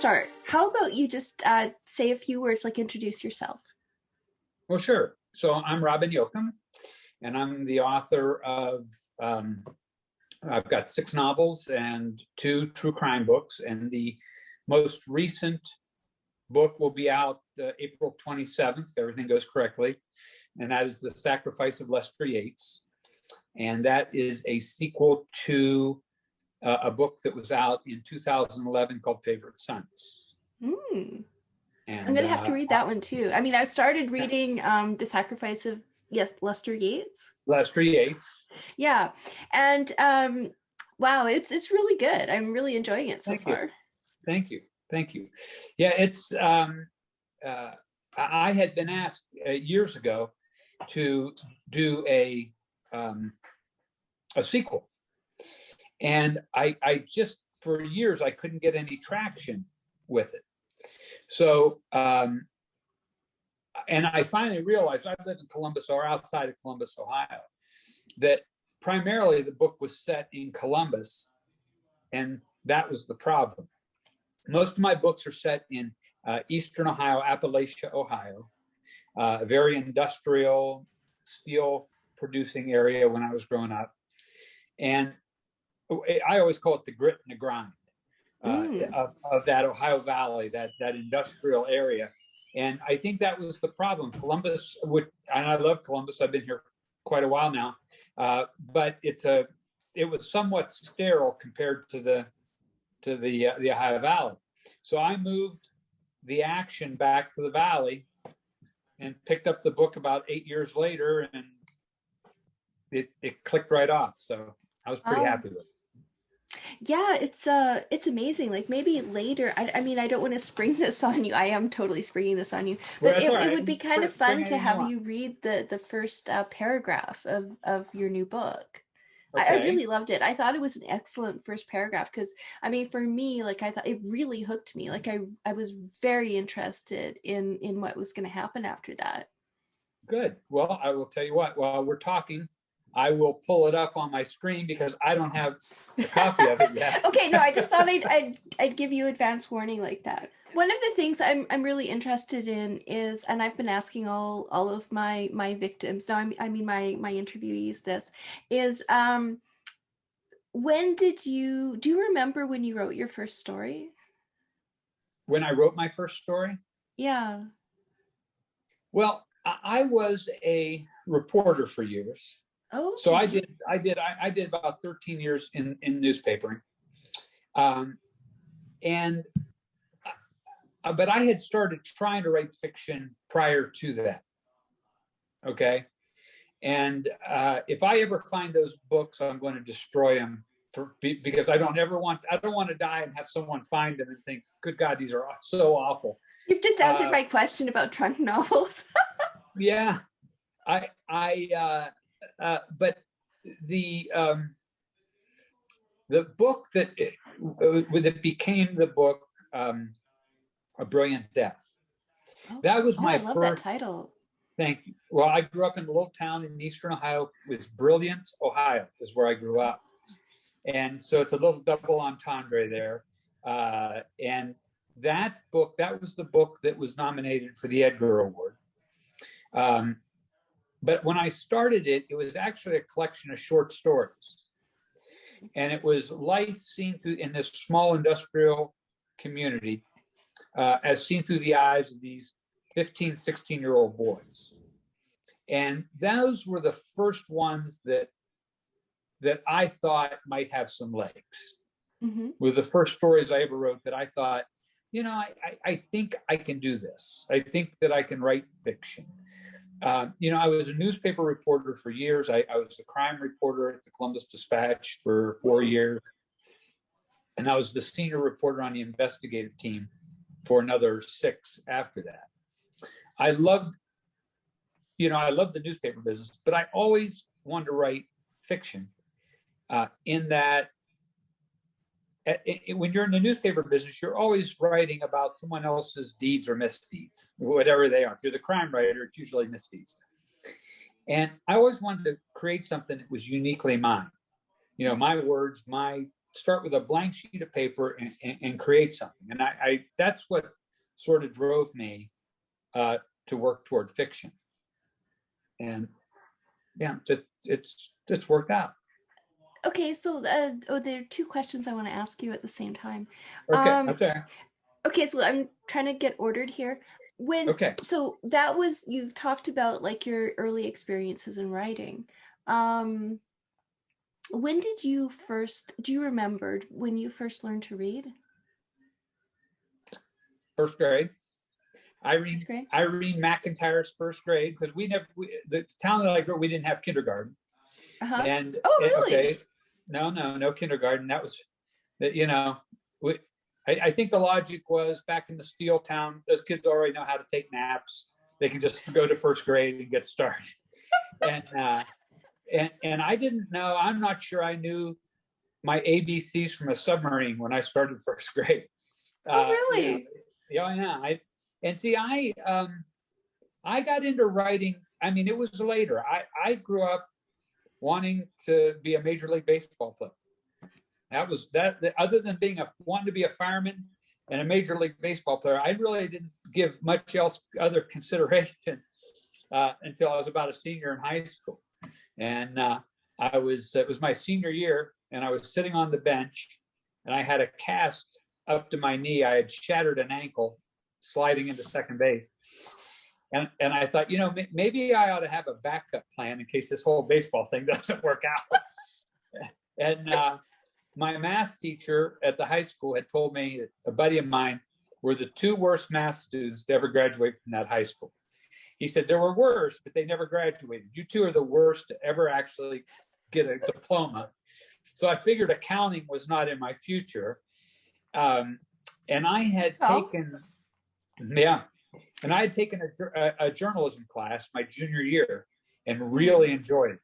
start, how about you just say a few words, like introduce yourself? Well, sure. So I'm Robin Yocum, and I'm the author of, I've got 6 novels and 2 true crime books. And the most recent book will be out April 27th, if everything goes correctly. And that is The Sacrifice of Lester Yates. And that is a sequel to a book that was out in 2011 called Favorite Sons. And I'm going to have to read that one too. I mean, I started reading The Sacrifice of Lester Yates. Lester Yates. Yeah. And wow, it's really good. I'm really enjoying it so far. Thank you. Yeah, it's I had been asked years ago to do a sequel, and I just, for years, I couldn't get any traction with it. So, and I finally realized, I live in Columbus, or outside of Columbus, Ohio, that primarily the book was set in Columbus, and that was the problem. Most of my books are set in Eastern Ohio, Appalachia, Ohio, a very industrial, steel-producing area when I was growing up. And I always call it the grit and the grind of that Ohio Valley, that industrial area. And I think that was the problem. Columbus and I love Columbus. I've been here quite a while now, but it was somewhat sterile compared to the Ohio Valley. So I moved the action back to the Valley and picked up the book about 8 years later, and it clicked right off. So I was pretty happy with it. Yeah, it's amazing. Like, maybe later, I mean, I don't want to spring this on you. I am totally springing this on you, but it would be kind of fun to have you read the first paragraph of your new book. Okay. I really loved it. I thought it was an excellent first paragraph because, I mean, for me, like, I thought it really hooked me. Like, I was very interested in what was going to happen after that. Good. Well, I will tell you what, while we're talking, I will pull it up on my screen because I don't have a copy of it yet. Okay, no, I just thought I'd give you advance warning like that. One of the things I'm really interested in is, and I've been asking all of my victims, now I mean my interviewees, this is, when do you remember when you wrote your first story? When I wrote my first story? Yeah. Well, I was a reporter for years. Oh. So I did about 13 years in newspapering, but I had started trying to write fiction prior to that. Okay, and if I ever find those books, I'm going to destroy them because I don't want to die and have someone find them and think, "Good God, these are so awful." You've just answered my question about trunk novels. Yeah, but the book that became the book, A Brilliant Death. That was my I love first. That title. Thank you. Well, I grew up in a little town in Eastern Ohio. It was Brilliant, Ohio, is where I grew up, and so it's a little double entendre there. And that book, that was the book that was nominated for the Edgar Award. But when I started it, it was actually a collection of short stories. And it was life seen through in this small industrial community, as seen through the eyes of these 15, 16-year-old boys. And those were the first ones that I thought might have some legs. Mm-hmm. Were the first stories I ever wrote that I thought, I think I can do this. I think that I can write fiction. I was a newspaper reporter for years. I was a crime reporter at the Columbus Dispatch for 4 years. And I was the senior reporter on the investigative team for another 6 after that. I loved the newspaper business, but I always wanted to write fiction in that when you're in the newspaper business, you're always writing about someone else's deeds or misdeeds, whatever they are. If you're the crime writer, it's usually misdeeds. And I always wanted to create something that was uniquely mine. My words, my start with a blank sheet of paper and create something. And I that's what sort of drove me to work toward fiction. And yeah, it's worked out. Okay, so there are two questions I want to ask you at the same time. Okay, that's all right. Okay, so I'm trying to get ordered here. So that was, you talked about like your early experiences in writing. When did you first, do you remember when you first learned to read? First grade. Irene McIntyre's first grade, because the town that I grew up, we didn't have kindergarten. Uh-huh. And really? Okay, no kindergarten. That was, I think the logic was back in the steel town, those kids already know how to take naps. They can just go to first grade and get started. and I didn't know. I'm not sure I knew my ABCs from a submarine when I started first grade. Oh, really? Yeah. I got into writing. I mean, it was later. I grew up wanting to be a Major League Baseball player. That was that. Other than wanting to be a fireman and a Major League Baseball player, I really didn't give much else other consideration until I was about a senior in high school. And it was my senior year, and I was sitting on the bench, and I had a cast up to my knee. I had shattered an ankle sliding into second base. And I thought, maybe I ought to have a backup plan in case this whole baseball thing doesn't work out. And my math teacher at the high school had told me that a buddy of mine were the two worst math students to ever graduate from that high school. He said there were worse, but they never graduated. You two are the worst to ever actually get a diploma. So I figured accounting was not in my future. And I had taken, and I had taken a journalism class my junior year and really enjoyed it.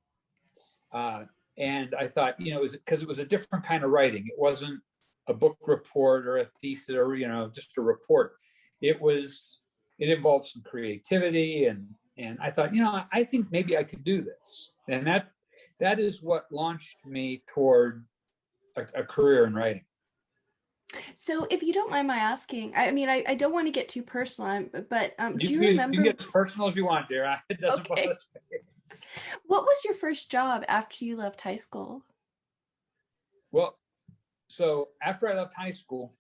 And I thought, because it was a different kind of writing. It wasn't a book report or a thesis or, just a report. It involved some creativity. And I thought, I think maybe I could do this. And that is what launched me toward a career in writing. So if you don't mind my asking, I don't want to get too personal, but do you remember? You can get as personal as you want, dear. It doesn't bother me. What was your first job after you left high school? Well, so after I left high school,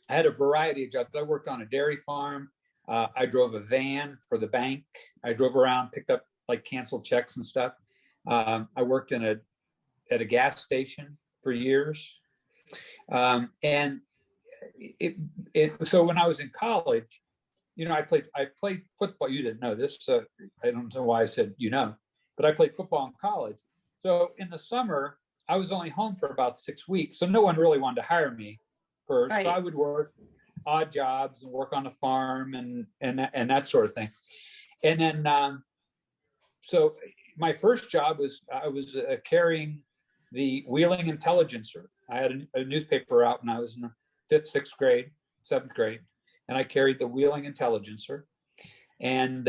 I had a variety of jobs. I worked on a dairy farm. I drove a van for the bank. I drove around, picked up like canceled checks and stuff. I worked at a gas station for years. And so when I was in college, I played football. You didn't know this, so I don't know why I said but I played football in college. So in the summer, I was only home for about 6 weeks, so no one really wanted to hire me first. Right. So I would work odd jobs and work on a farm and that sort of thing. And then, so my first job was I was carrying the Wheeling Intelligencer. I had a newspaper out when I was in the 5th, 6th grade, 7th grade, and I carried the Wheeling Intelligencer. And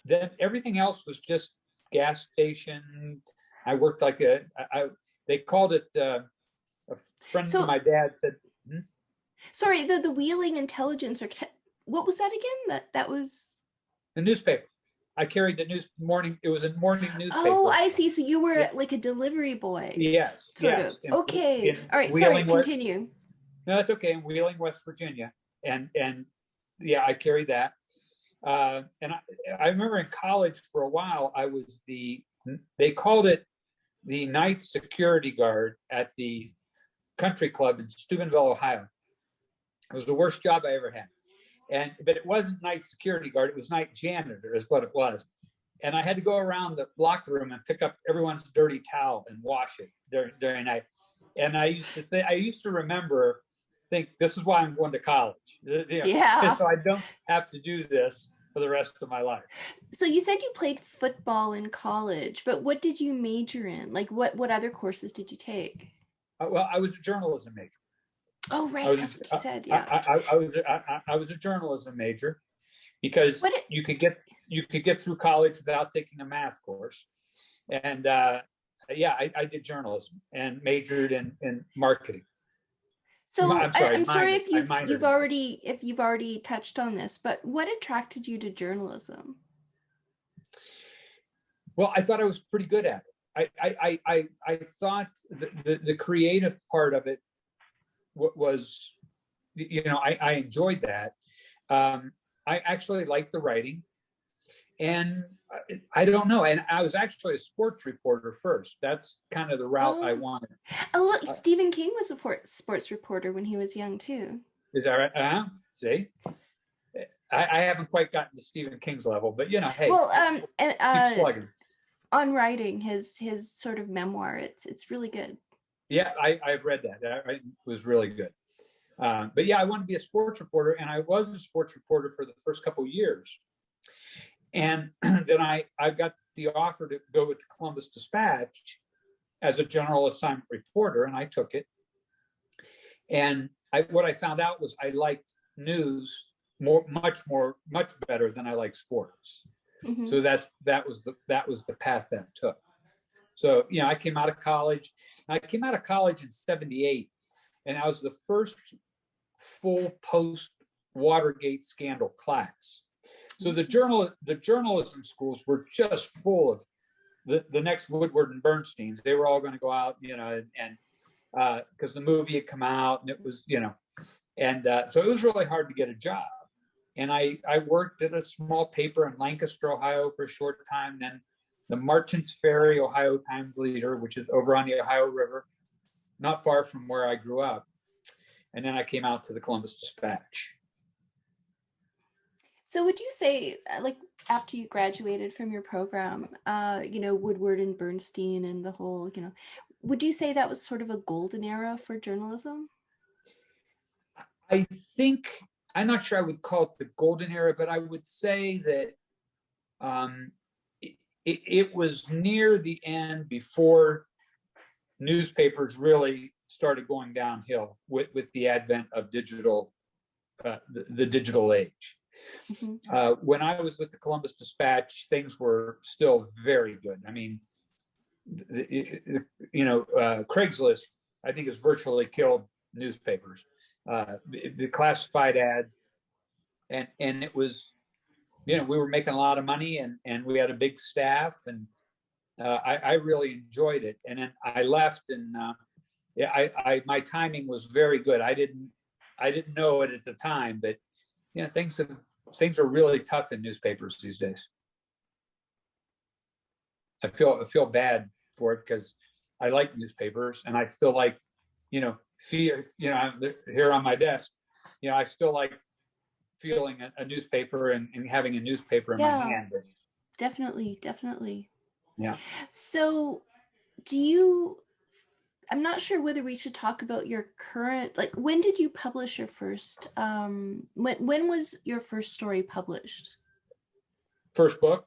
then everything else was just gas station. I worked like they called it, a friend of my dad said, Sorry, the Wheeling Intelligencer, what was that again? That was? The newspaper. I carried the morning. It was a morning newspaper. Oh, I see. So you were like a delivery boy. Yes. Sort of. Okay. All right. Sorry. Continue. No, that's okay. In Wheeling, West Virginia, and yeah, I carried that. And I remember in college for a while, I was they called it the night security guard at the country club in Steubenville, Ohio. It was the worst job I ever had. But it wasn't night security guard, it was night janitor is what it was. And I had to go around the locker room and pick up everyone's dirty towel and wash it during night. And I used to think this is why I'm going to college. Yeah. So I don't have to do this for the rest of my life. So you said you played football in college, but what did you major in? Like what other courses did you take? Well, I was a journalism major. Oh, right. That's what you said. Yeah. I was a journalism major because you could get through college without taking a math course. And Yeah, I did journalism and majored in marketing. So I'm sorry if you've already touched on this, but what attracted you to journalism? Well, I thought I was pretty good at it. I thought the creative part of it was, I enjoyed that. I actually liked the writing, and I don't know. And I was actually a sports reporter first. That's kind of the route I wanted. Oh, look, Stephen King was a sports reporter when he was young too. Is that right? See, I haven't quite gotten to Stephen King's level, but hey. Well, keep slugging. On writing his sort of memoir, it's really good. Yeah, I've read that. It was really good. But yeah, I wanted to be a sports reporter, and I was a sports reporter for the first couple of years. And then I got the offer to go with the Columbus Dispatch as a general assignment reporter, and I took it. And what I found out was I liked news much better than I liked sports. Mm-hmm. So that was the path that took. So I came out of college. I came out of college in '78, and I was the first full post Watergate scandal class. So the journalism schools were just full of the next Woodward and Bernsteins. They were all going to go out, and because the movie had come out, and it was, so it was really hard to get a job. And I worked at a small paper in Lancaster, Ohio for a short time. Then the Martins Ferry, Ohio Times Leader, which is over on the Ohio River, not far from where I grew up. And then I came out to the Columbus Dispatch. So would you say, like, after you graduated from your program, Woodward and Bernstein and the whole, would you say that was sort of a golden era for journalism? I think, I'm not sure I would call it the golden era, but I would say that it was near the end before newspapers really started going downhill with the advent of digital, the digital age. Mm-hmm. When I was with the Columbus Dispatch, things were still very good. I mean, Craigslist, I think, has virtually killed newspapers. The classified ads, and it was, we were making a lot of money, and we had a big staff, and I really enjoyed it. And then I left, and my timing was very good. I didn't know it at the time, but things are really tough in newspapers these days. I feel bad for it because I like newspapers, and I still like, here on my desk, I still like feeling a newspaper and having a newspaper in my hand. Definitely. Yeah. So I'm not sure whether we should talk about your current, like, when did you publish your first, when was your first story published? First book?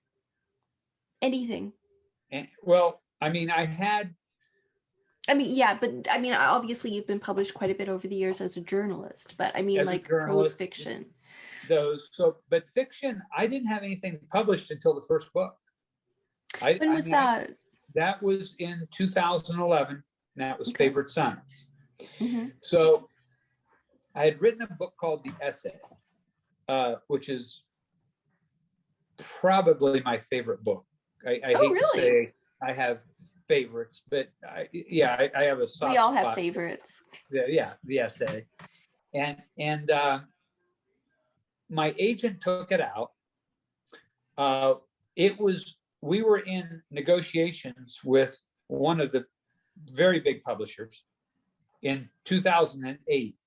Anything. Well, but obviously you've been published quite a bit over the years as a journalist, but like prose fiction. But fiction, I didn't have anything published until the first book. When was that? That was in 2011, and that was Okay. Favorite Sons. Mm-hmm. So I had written a book called The Essay, which is probably my favorite book. I hate to say I have favorites, but I have a soft spot. We all have favorites. Yeah, The Essay. And my agent took it out. We were in negotiations with one of the very big publishers in 2008.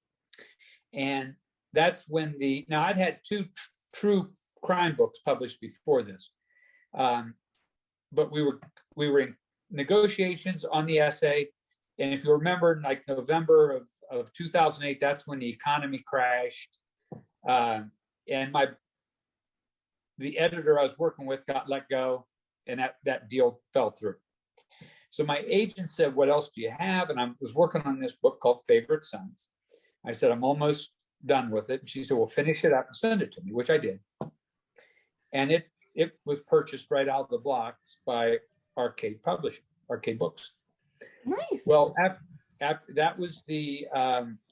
And that's when I'd had two true crime books published before this. But we were in negotiations on The Essay. And if you remember, like November of 2008, that's when the economy crashed. And the editor I was working with got let go, and that deal fell through. So my agent said, "What else do you have?" And I was working on this book called Favorite Sons. I said, "I'm almost done with it." And she said, "Well, finish it up and send it to me," which I did. And it was purchased right out of the blocks by Arcade Publishing. Arcade Books. Nice. Well, after that was the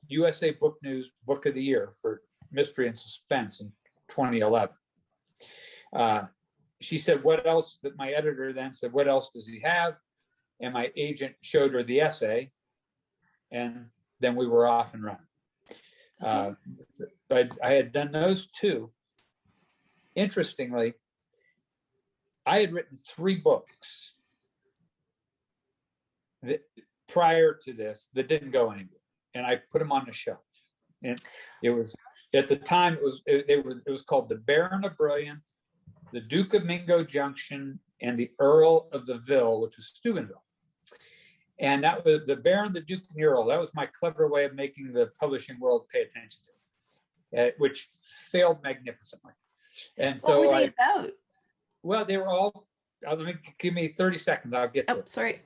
USA Book News Book of the Year for Mystery and Suspense in 2011. She said, what else? That my editor then said, what else does he have? And my agent showed her the essay, and then we were off and running. I had done those two. Interestingly, I had written 3 books prior to this that didn't go anywhere, and I put them on the shelf. And it was, at the time, it was called The Baron of Brilliant, The Duke of Mingo Junction, and The Earl of the Ville, which was Steubenville. And that was The Baron, the Duke, and the Earl. That was my clever way of making the publishing world pay attention to it, which failed magnificently. And so what were they about? Well, they were all, give me 30 seconds, I'll get to it. Sorry.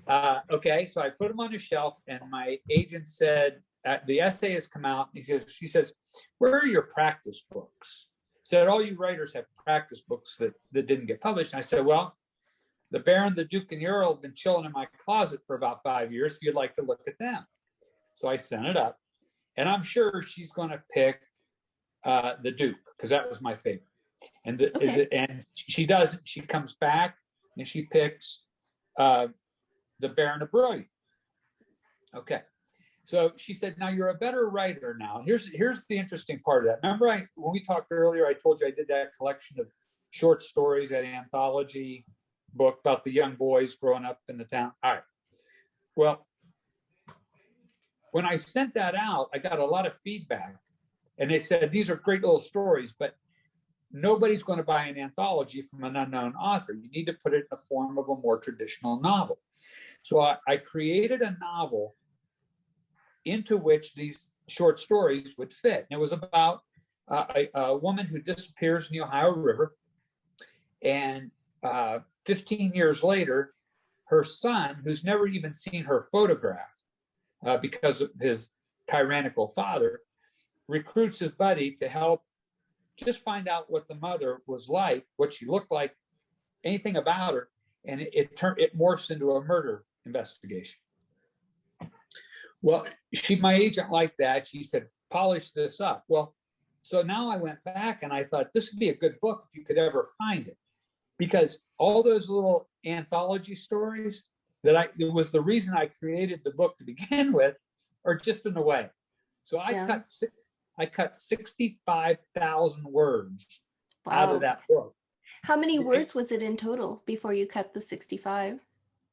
Okay, so I put them on the shelf, and my agent said, the essay has come out. She says, where are your practice books? Said, all you writers have practice books that didn't get published. And I said, well, The Baron, the Duke, and the Earl have been chilling in my closet for about 5 years. If you'd like to look at them. So I sent it up, and I'm sure she's going to pick the Duke, because that was my favorite. And and she doesn't. She comes back and she picks The Baron of Brilliant. Okay, so she said, "Now you're a better writer now." Here's the interesting part of that. Remember, when we talked earlier, I told you I did that collection of short stories, that anthology book about the young boys growing up in the town. All right. Well, when I sent that out, I got a lot of feedback, and they said these are great little stories, but nobody's going to buy an anthology from an unknown author. You need to put it in the form of a more traditional novel. So I created a novel into which these short stories would fit. And it was about a woman who disappears in the Ohio River. And 15 years later, her son, who's never even seen her photograph because of his tyrannical father, recruits his buddy to help just find out what the mother was like, what she looked like, anything about her, and it morphs into a murder investigation. Well, my agent liked that. She said, polish this up. Well, so now I went back and I thought this would be a good book if you could ever find it, because all those little anthology stories it was the reason I created the book to begin with, are just in the way. So I cut 65,000 words out of that book. How many words was it in total before you cut the 65?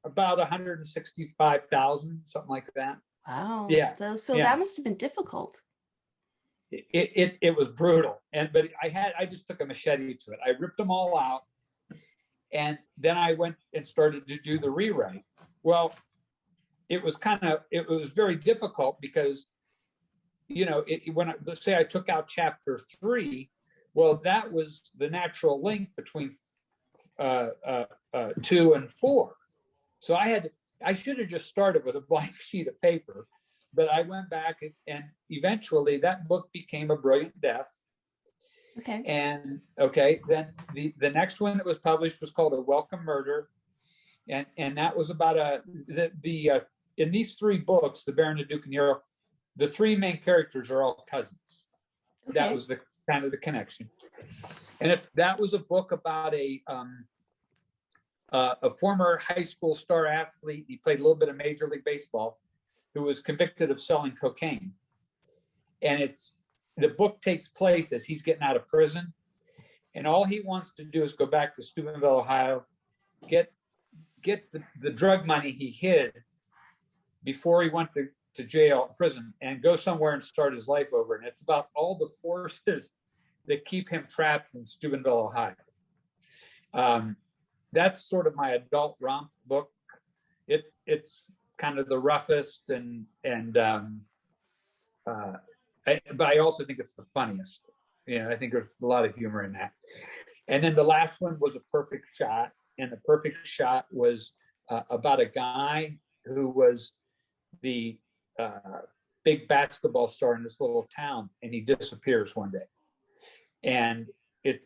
About 165,000, something like that. Wow. Yeah. So that must have been difficult. It was brutal, but I just took a machete to it. I ripped them all out, and then I went and started to do the rewrite. Well, it was very difficult because, let's say I took out chapter 3, well, that was the natural link between 2 and 4. So I should have just started with a blank sheet of paper, but I went back and eventually that book became A Brilliant Death. Okay. And then the next one that was published was called A Welcome Murder. And that was about in these 3 books, The Baron, the Duke, and the Earl, the 3 main characters are all cousins. Okay. That was the kind of the connection. And that was a book about a former high school star athlete. He played a little bit of Major League Baseball, who was convicted of selling cocaine. And the book takes place as he's getting out of prison. And all he wants to do is go back to Steubenville, Ohio, get the drug money he hid before he went to jail, prison, and go somewhere and start his life over. And it's about all the forces that keep him trapped in Steubenville, Ohio. That's sort of my adult romp book. It's kind of the roughest but I also think it's the funniest. I think there's a lot of humor in that. And then the last one was A Perfect Shot. And The Perfect Shot was about a guy who was the big basketball star in this little town, and he disappears one day. And it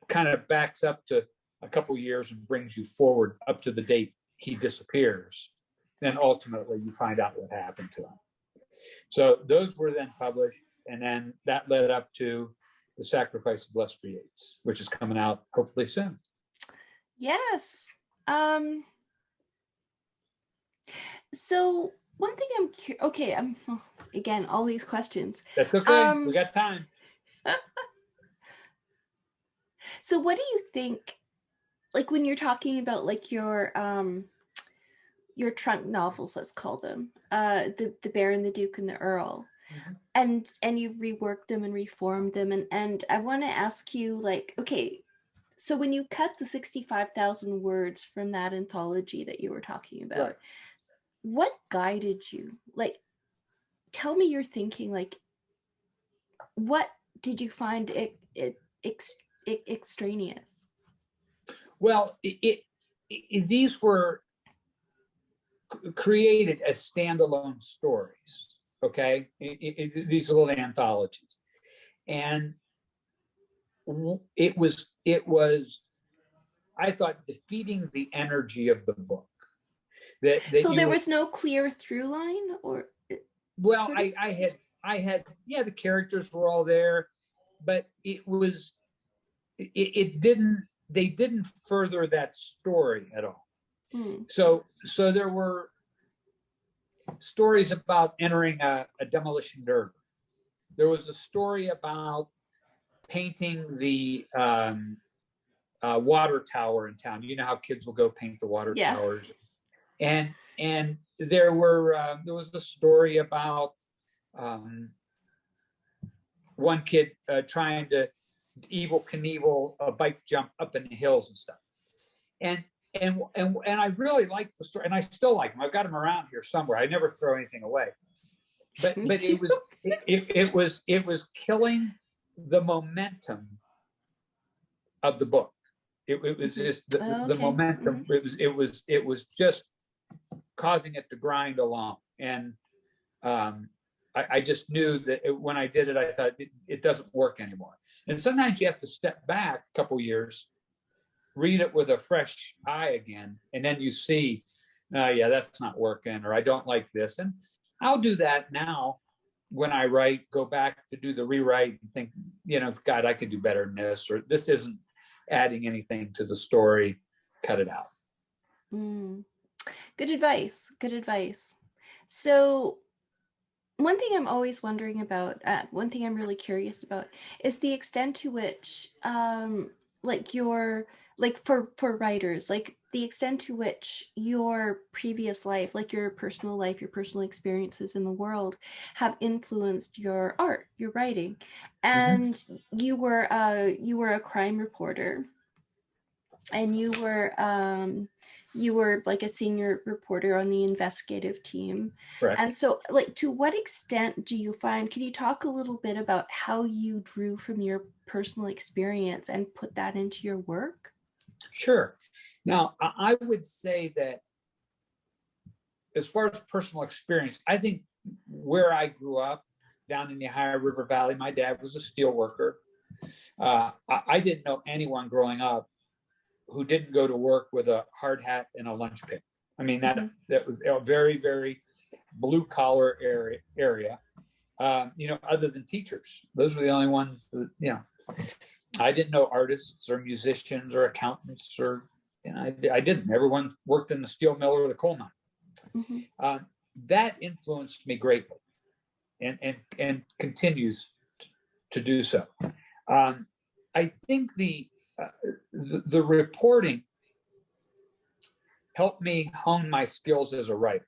kind of backs up to a couple years and brings you forward up to the date he disappears. Then ultimately you find out what happened to him. So those were then published, and then that led up to The Sacrifice of Lester Yates, which is coming out hopefully soon. Yes. So one thing I'm again, all these questions. That's okay. We got time. So what do you think, like when you're talking about like your trunk novels, let's call them, the Bear and the Duke and the Earl, and you've reworked them and reformed them, and I want to ask you, like, okay, so when you cut the 65,000 words from that anthology that you were talking about, right, what guided you? Like, tell me your thinking. Like, what did you find extraneous? Well, these were created as standalone stories, okay? These little anthologies. And it was, I thought, defeating the energy of the book. So there was no clear through line, or? Well, I had, yeah, the characters were all there, but they didn't further that story at all. So there were stories about entering a demolition derby. There was a story about painting the water tower in town. You know how kids will go paint the water towers, and there was a story about one kid trying to Evel Knievel a bike jump up in the hills and stuff. And I really liked the story, and I still like them. I've got them around here somewhere. I never throw anything away. But it was killing the momentum of the book. It was just the momentum. It was just causing it to grind along. And I just knew that when I did it, I thought it doesn't work anymore. And sometimes you have to step back a couple years, read it with a fresh eye again, and then you see, yeah, that's not working, or I don't like this. And I'll do that now when I write, go back to do the rewrite and think, God, I could do better than this, or this isn't adding anything to the story, cut it out. Good advice. Good advice. So one thing I'm always wondering about, one thing I'm really curious about, is the extent to which, for writers, like the extent to which your previous life, like your personal life, your personal experiences in the world, have influenced your art, your writing. And you were a crime reporter, and you were like a senior reporter on the investigative team. Right. And so, like, to what extent do you find, can you talk a little bit about how you drew from your personal experience and put that into your work? Sure. Now, I would say that as far as personal experience, I think where I grew up down in the Ohio River Valley, my dad was a steel worker. I didn't know anyone growing up who didn't go to work with a hard hat and a lunch pick. I mean, that was a very, very blue collar area. Other than teachers, those were the only ones that, I didn't know artists or musicians or accountants, or I didn't. Everyone worked in the steel mill or the coal mine. That influenced me greatly, and continues to do so. I think the reporting helped me hone my skills as a writer.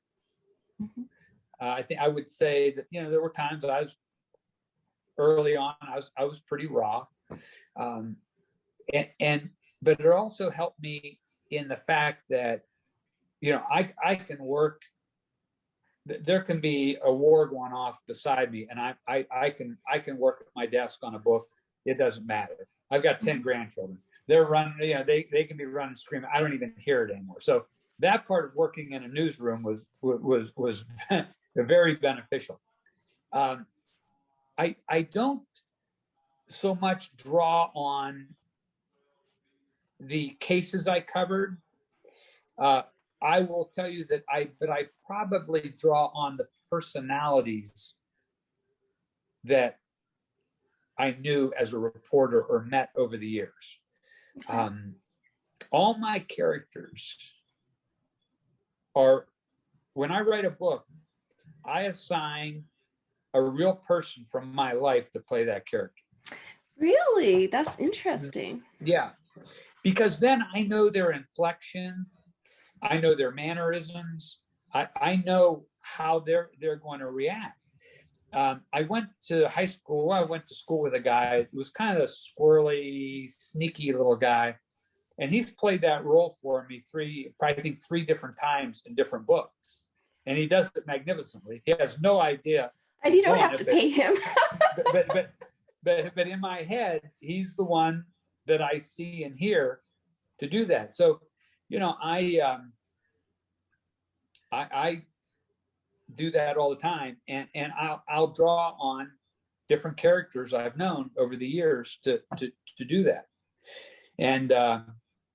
I think I would say that there were times I was early on. I was pretty raw, but it also helped me in the fact that I can work. There can be a war going off beside me, and I can work at my desk on a book. It doesn't matter. I've got 10 grandchildren. They're running. They can be running, screaming. I don't even hear it anymore. So that part of working in a newsroom was very beneficial. I don't so much draw on the cases I covered, I will tell you that I probably draw on the personalities that I knew as a reporter or met over the years. Okay. All my characters are, when I write a book, I assign a real person from my life to play that character. Really? That's interesting. Yeah. Because then I know their inflection, I know their mannerisms, I know how they're going to react. I went to high school. I went to school with a guy who was kind of a squirrely, sneaky little guy, and he's played that role for me three different times in different books, and he does it magnificently. He has no idea. And you don't have to pay him. but in my head, he's the one that I see and hear to do that. So, I do that all the time, and I'll draw on different characters I've known over the years to do that. And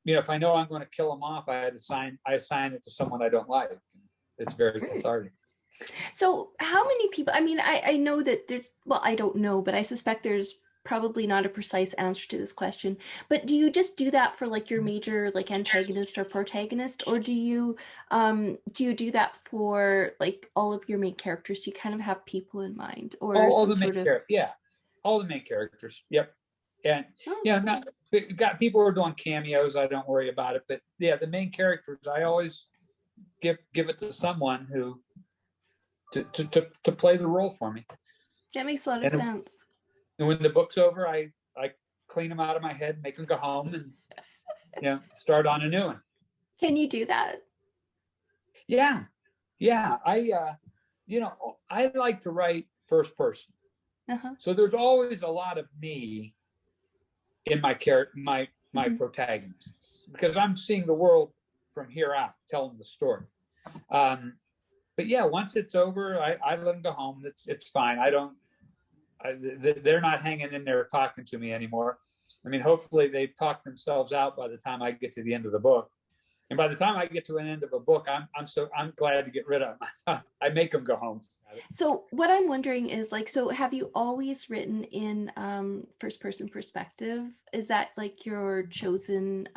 if I know I'm going to kill them off, I assign it to someone I don't like. It's very cathartic. So how many people, I mean, I know that there's, well, I don't know, but I suspect there's probably not a precise answer to this question, but do you just do that for like your major like antagonist or protagonist, or do you do that for like all of your main characters? Do you kind of have people in mind, or all the main characters? Yeah, all the main characters. Yep. And not got people who are doing cameos. I don't worry about it, but yeah, the main characters I always give it to someone who to play the role for me. That makes a lot of sense. And when the book's over, I clean them out of my head, make them go home, and start on a new one. Can you do that? Yeah. I like to write first person. Uh-huh. So there's always a lot of me in my protagonists, because I'm seeing the world from here out, telling the story. But yeah, once it's over, I let them go home. It's fine. They're not hanging in there talking to me anymore. I mean, hopefully they've talked themselves out by the time I get to the end of the book. And by the time I get to an end of a book, I'm glad to get rid of them. I make them go home. So what I'm wondering is so have you always written in first person perspective? Is that like your chosen,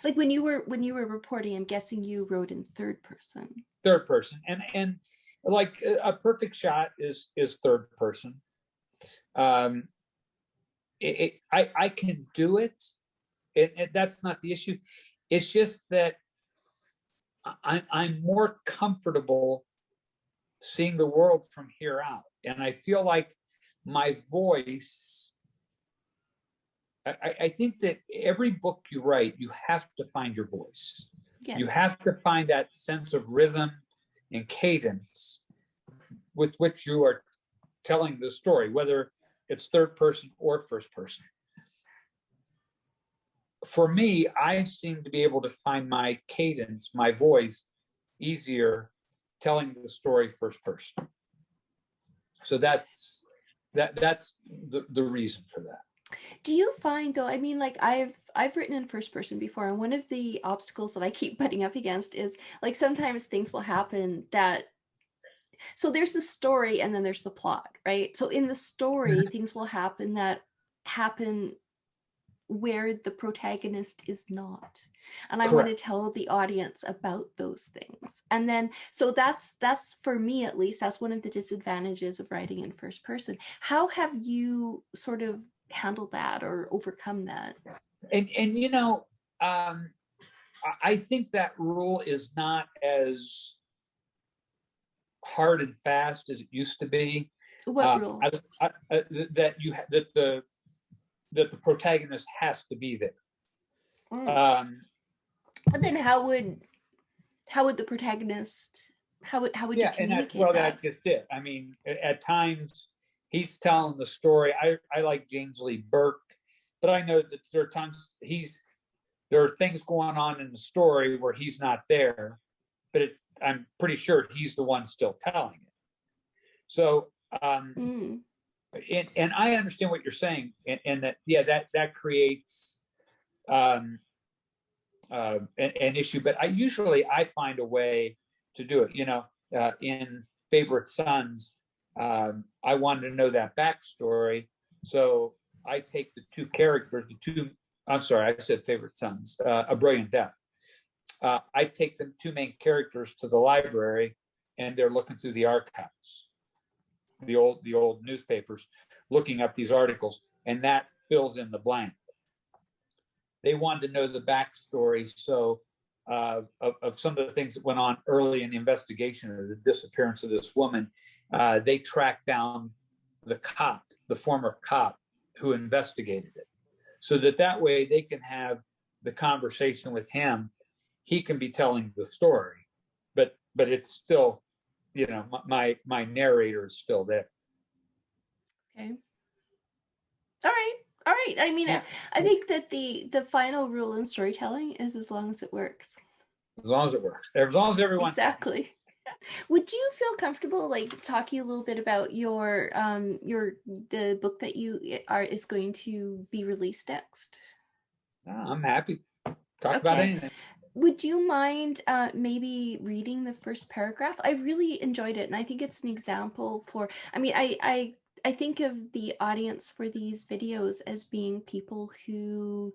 like when you were reporting, I'm guessing you wrote in third person. Third person. And like a perfect shot is third person. I can do it. That's not the issue. It's just that I'm more comfortable seeing the world from here out. And I feel like my voice, I think that every book you write, you have to find your voice. Yes. You have to find that sense of rhythm and cadence with which you are telling the story, whether it's third person or first person. For me, I seem to be able to find my cadence, my voice, easier telling the story first person. So that's the reason for that. Do you find though, I mean, like I've written in first person before, and one of the obstacles that I keep butting up against is like sometimes things will happen that, so there's the story and then there's the plot, right? So in the story, things will happen that happen where the protagonist is not. And I want to tell the audience about those things. And then, so that's for me, at least, that's one of the disadvantages of writing in first person. How have you sort of handled that or overcome that? And I think that rule is not as hard and fast as it used to be. What rule? That the protagonist has to be there. But then how would the protagonist, how would you communicate that? That's just it. I mean, at times he's telling the story. I like James Lee Burke, but I know that there are times there are things going on in the story where he's not there, but I'm pretty sure he's the one still telling it. So, and I understand what you're saying, and that creates an issue, but I find a way to do it. In Favorite Sons, I wanted to know that backstory, so I take the two characters, I'm sorry, I said Favorite Sons, A Brilliant Death. I take the two main characters to the library, and they're looking through the archives, the old newspapers, looking up these articles, and that fills in the blank. They wanted to know the backstory, so of some of the things that went on early in the investigation of the disappearance of this woman. They tracked down the former cop who investigated it, so that way they can have the conversation with him. He can be telling the story, but it's still, my narrator is still there. Okay. All right. I mean, yeah. I think that the final rule in storytelling is as long as it works. As long as it works. As long as everyone. Exactly. Would you feel comfortable talking a little bit about the book that is going to be released next? I'm happy to talk about anything. Would you mind maybe reading the first paragraph? I really enjoyed it, and I think it's an example for. I mean, I think of the audience for these videos as being people who,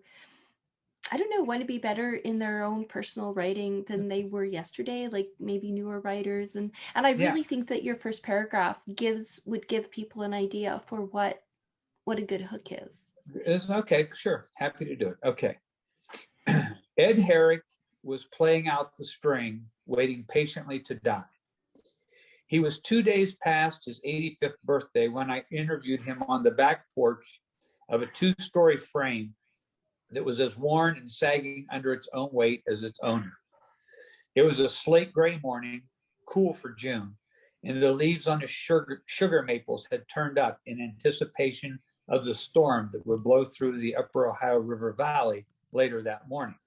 I don't know, want to be better in their own personal writing than they were yesterday, like maybe newer writers. And I really think that your first paragraph would give people an idea for what a good hook is. Okay, sure. Happy to do it. Okay. Ed Herrick was playing out the string, waiting patiently to die. He was 2 days past his 85th birthday when I interviewed him on the back porch of a 2-story frame that was as worn and sagging under its own weight as its owner. It was a slate gray morning, cool for June, and the leaves on his sugar maples had turned up in anticipation of the storm that would blow through the upper Ohio River Valley later that morning.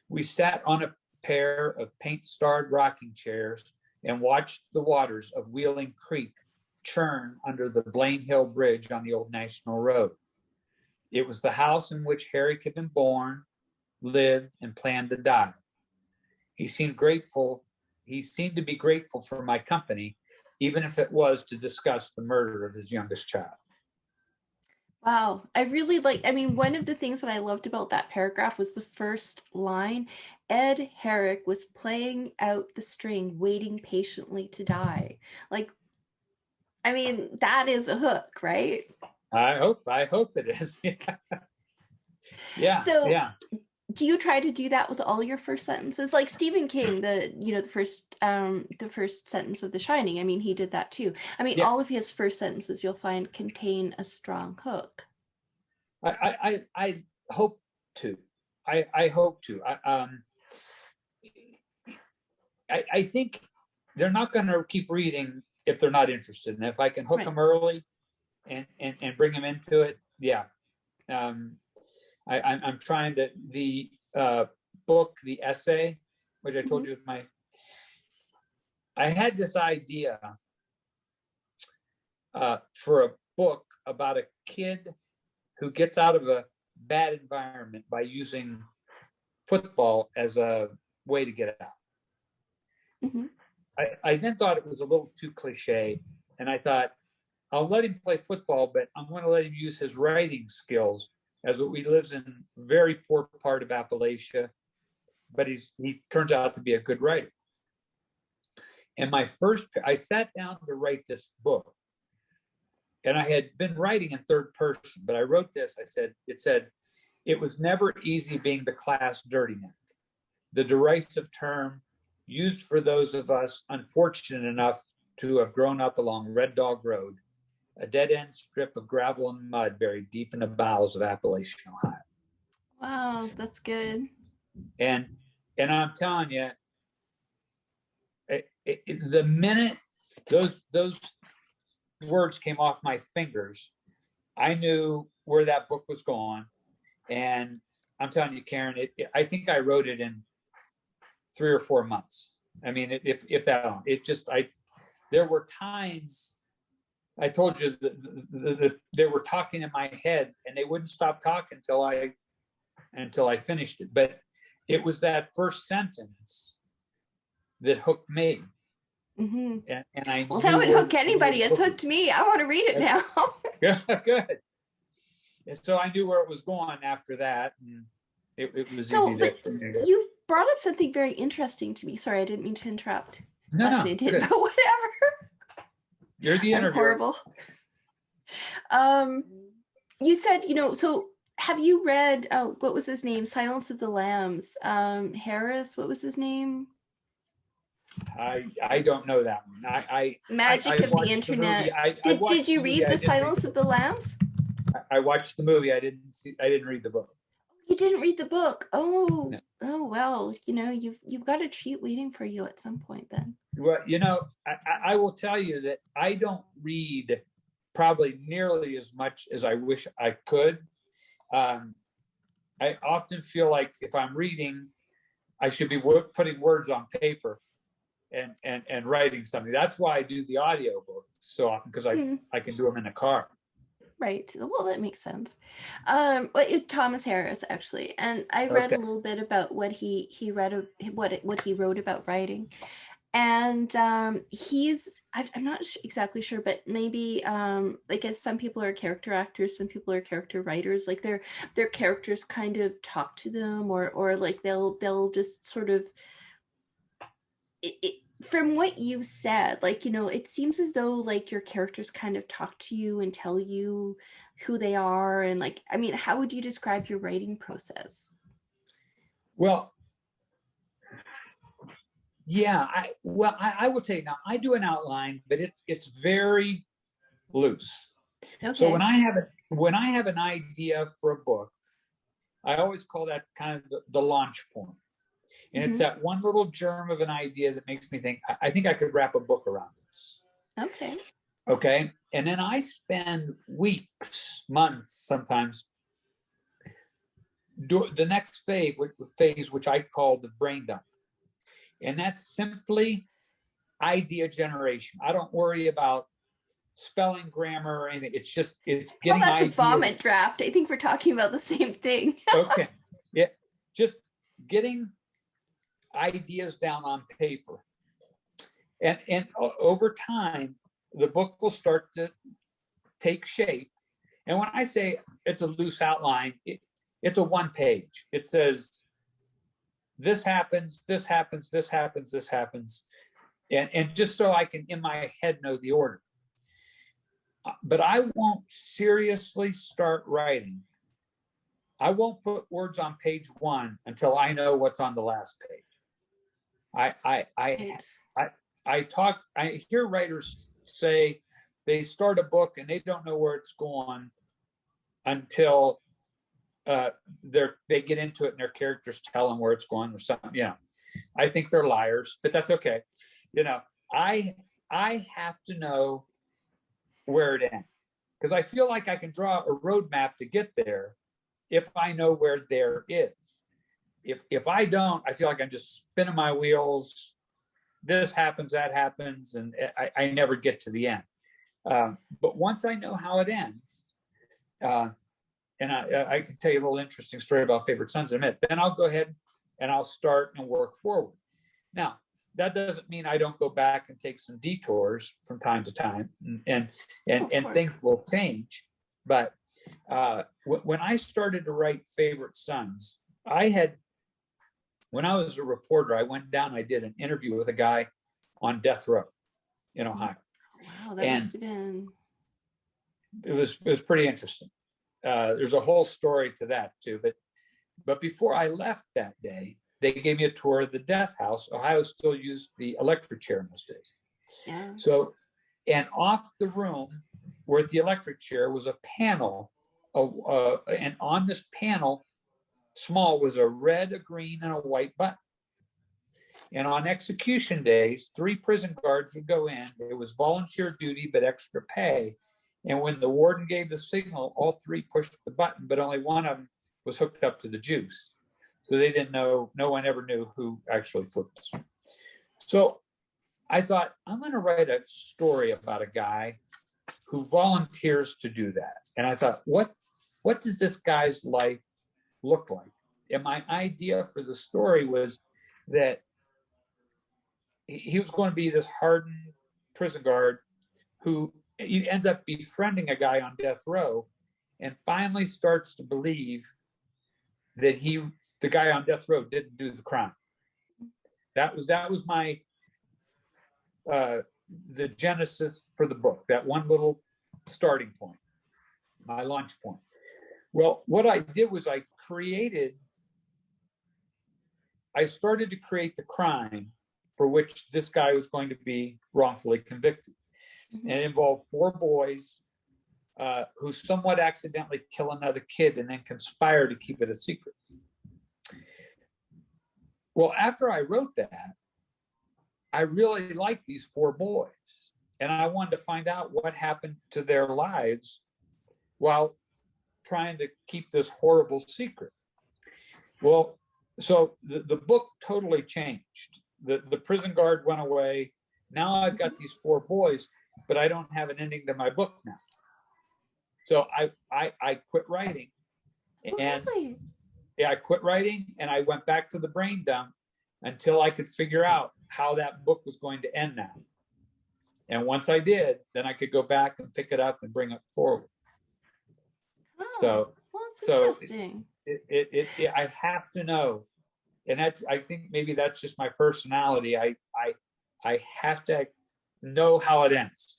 We sat on a pair of paint-starred rocking chairs and watched the waters of Wheeling Creek churn under the Blaine Hill Bridge on the old National Road. It was the house in which Herrick had been born, lived, and planned to die. He seemed to be grateful for my company, even if it was to discuss the murder of his youngest child. Wow. One of the things that I loved about that paragraph was the first line. Ed Herrick was playing out the string, waiting patiently to die. That is a hook, right? I hope it is. Yeah. So, yeah. Do you try to do that with all your first sentences? Like Stephen King, the first sentence of The Shining. I mean, he did that too. All of his first sentences you'll find contain a strong hook. I hope to. I hope to. I think they're not going to keep reading if they're not interested. And if I can hook them early and bring them into it, yeah. I'm trying to, the book, the essay, which I told you was I had this idea for a book about a kid who gets out of a bad environment by using football as a way to get out. Mm-hmm. I then thought it was a little too cliche, and I thought, I'll let him play football, but I'm going to let him use his writing skills, as he lives in a very poor part of Appalachia, but he turns out to be a good writer. And I sat down to write this book, and I had been writing in third person, but I wrote this. It said, it was never easy being the class dirty neck, the derisive term used for those of us unfortunate enough to have grown up along Red Dog Road, a dead-end strip of gravel and mud buried deep in the bowels of Appalachian, Ohio. Wow, that's good. And I'm telling you, the minute those words came off my fingers, I knew where that book was going. And I'm telling you, Karen, I think I wrote it in 3 or 4 months. I mean, if that long. There were times, I told you, they were talking in my head, and they wouldn't stop talking until I until I finished it. But it was that first sentence that hooked me. Mm-hmm. And I well, that would hook anybody. It's hooked me. I want to read it now. Good. And so I knew where it was going after that. And it was easy to. You brought up something very interesting to me. Sorry, I didn't mean to interrupt. No, actually, I did, but whatever. You're the interviewer. I'm horrible. You said, so have you read, what was his name? Silence of the Lambs. Harris, what was his name? I don't know that one. Magic of the Internet. Did you read The Silence of the Lambs? I watched the movie. I didn't read the book. You didn't read the book. Oh, no. Oh well. You've got a treat waiting for you at some point then. Well, I will tell you that I don't read probably nearly as much as I wish I could. I often feel like if I'm reading, I should be putting words on paper and writing something. That's why I do the audio book so often, because I can do them in the car. Right. Well, that makes sense. It's Thomas Harris, actually, and I read a little bit about what he read, what he wrote about writing, and he's I'm not exactly sure, but maybe like, as some people are character actors, some people are character writers. Like their characters kind of talk to them, or like they'll just sort of. From what you said, like, it seems as though like your characters kind of talk to you and tell you who they are. And like, I mean, how would you describe your writing process? Well, yeah, I will tell you now, I do an outline, but it's very loose. Okay. So when I have an idea for a book, I always call that kind of the launch point. And it's that one little germ of an idea that makes me think, I think I could wrap a book around this. Okay. And then I spend weeks, months, sometimes, the next phase, which I call the brain dump. And that's simply idea generation. I don't worry about spelling, grammar, or anything. It's getting that's ideas. A vomit draft. I think we're talking about the same thing. Okay. Yeah. Just getting ideas down on paper, and over time the book will start to take shape. And when I say it's a loose outline, it's a one page. It says this happens, this happens, this happens, this happens, and just so I can in my head know the order. But I won't seriously start writing. I won't put words on page 1 until I know what's on the last page. I hear writers say they start a book and they don't know where it's going until they get into it and their characters tell them where it's going or something. I think they're liars, but that's okay. I have to know where it ends, because I feel like I can draw a roadmap to get there if I know where there is. If I don't, I feel like I'm just spinning my wheels. This happens, that happens, and I never get to the end. But once I know how it ends, and I can tell you a little interesting story about Favorite Sons in a minute, then I'll go ahead and I'll start and work forward. Now, that doesn't mean I don't go back and take some detours from time to time, and things will change. But when I started to write Favorite Sons, when I was a reporter, I went down, I did an interview with a guy on death row in Ohio. Wow, that must have been. It was pretty interesting. There's a whole story to that too. But before I left that day, they gave me a tour of the death house. Ohio still used the electric chair in those days. Yeah. So, and off the room where the electric chair was a panel, and on this panel, small, was a red, a green, and a white button. And on execution days, 3 prison guards would go in. It was volunteer duty, but extra pay. And when the warden gave the signal, all 3 pushed the button, but only one of them was hooked up to the juice. So they didn't know, no one ever knew who actually flipped this one. So I thought, I'm going to write a story about a guy who volunteers to do that. And I thought, what does this guy's life look like? And my idea for the story was that he was going to be this hardened prison guard who he ends up befriending a guy on death row and finally starts to believe that the guy on death row didn't do the crime. That was my the genesis for the book, that one little starting point, my launch point. Well, what I did was I started to create the crime for which this guy was going to be wrongfully convicted. Mm-hmm. And it involved 4 boys who somewhat accidentally kill another kid and then conspire to keep it a secret. Well, after I wrote that, I really liked these 4 boys, and I wanted to find out what happened to their lives while trying to keep this horrible secret. Well, so the book totally changed. The prison guard went away. Now I've got these 4 boys, but I don't have an ending to my book now. So I quit writing. And really? Yeah, I quit writing and I went back to the brain dump until I could figure out how that book was going to end now. And once I did, then I could go back and pick it up and bring it forward. Oh, that's interesting. I have to know, and I think maybe that's just my personality. I have to know how it ends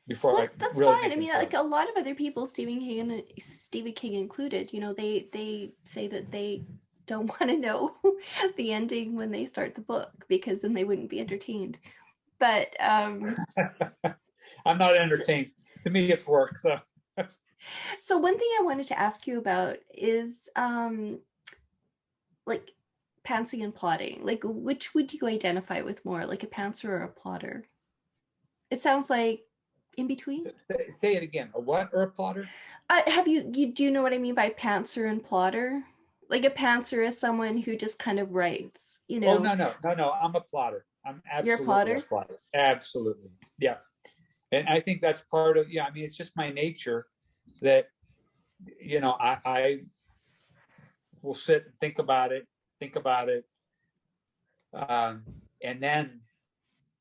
before that's really fine. I mean, like a lot of other people, Stephen King included, they say that they don't want to know the ending when they start the book because then they wouldn't be entertained. But I'm not entertained. To me, it's work. So one thing I wanted to ask you about is like pantsing and plotting. Like, which would you identify with more, like a pantser or a plotter? It sounds like in between. Say it again. A what or a plotter? Do you know what I mean by pantser and plotter? Like a pantser is someone who just kind of writes, Oh, no. I'm a plotter. I'm absolutely a plotter. Absolutely. Yeah. And I think that's part of, I mean, it's just my nature that, I will sit and think about it, and then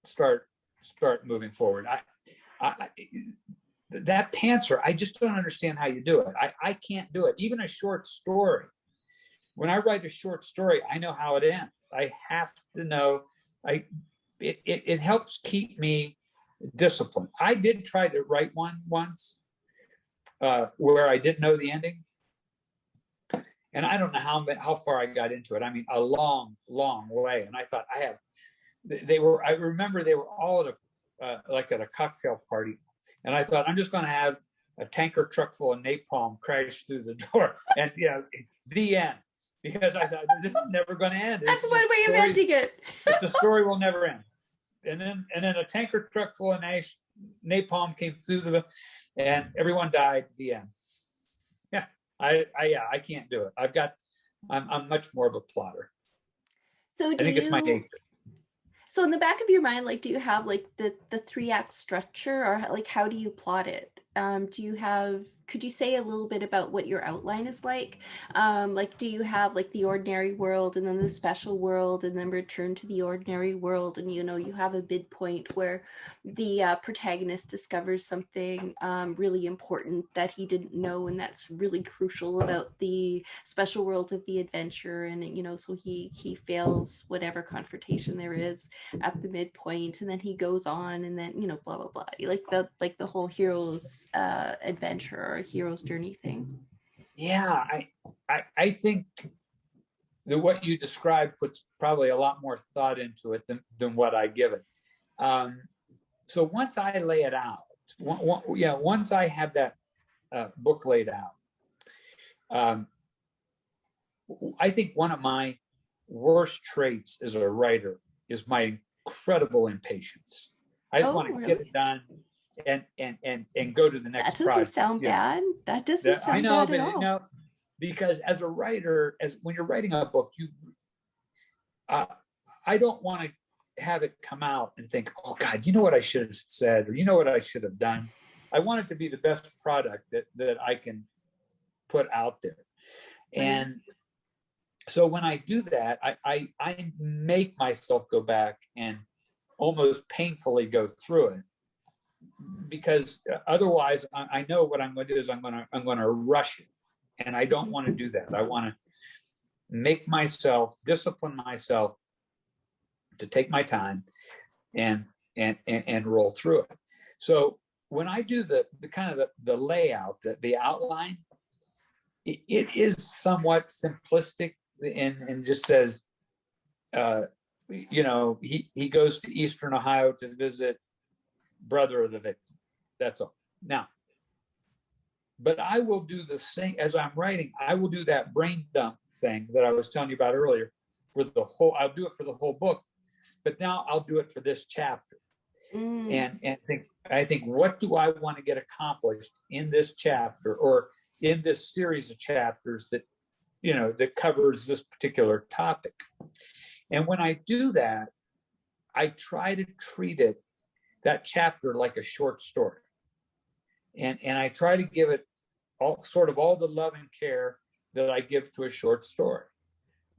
start moving forward. That pantser, I just don't understand how you do it. I can't do it. Even a short story. When I write a short story, I know how it ends. I have to know. It helps keep me disciplined. I did try to write one once where I didn't know the ending, and I don't know how far I got into it. I mean, a long way. And I thought I remember they were all at a cocktail party, and I thought I'm just going to have a tanker truck full of napalm crash through the door, and the end. Because I thought this is never going to end. That's one way of ending it. The story will never end. And then a tanker truck full of napalm came through and everyone died. The end. Yeah, I can't do it. I'm much more of a plotter. So I think it's my nature. So in the back of your mind, like, do you have like the 3-act structure, or like how do you plot it? Could you say a little bit about what your outline is like? Like, do you have like the ordinary world and then the special world and then return to the ordinary world? And, you have a midpoint where the protagonist discovers something really important that he didn't know. And that's really crucial about the special world of the adventure. And, so he fails whatever confrontation there is at the midpoint, and then he goes on and then, blah, blah, blah. Like the whole hero's adventure or hero's journey thing. Yeah, I think that what you described puts probably a lot more thought into it than what I give it. So once I lay it out, once I have that book laid out, I think one of my worst traits as a writer is my incredible impatience. I just want to get it done and go to the next project. That doesn't sound bad. That doesn't sound bad at all. No, because as a writer, when you're writing a book, I don't want to have it come out and think, oh God, you know what I should have said, or you know what I should have done. I want it to be the best product that I can put out there. And So when I do that, I make myself go back and almost painfully go through it, because otherwise I know what I'm going to do is I'm going to rush it, and I don't want to do that. I want to make myself discipline myself to take my time and roll through it. So when I do the kind of the layout, the outline, it is somewhat simplistic and just says, he goes to Eastern Ohio to visit brother of the victim. That's all. Now, but I will do the same as I'm writing. I will do that brain dump thing that I was telling you about earlier for the whole. I'll do it for the whole book, but now I'll do it for this chapter. And I think, what do I want to get accomplished in this chapter or in this series of chapters that that covers this particular topic? And when I do that, I try to treat that chapter like a short story, and I try to give it all the love and care that I give to a short story.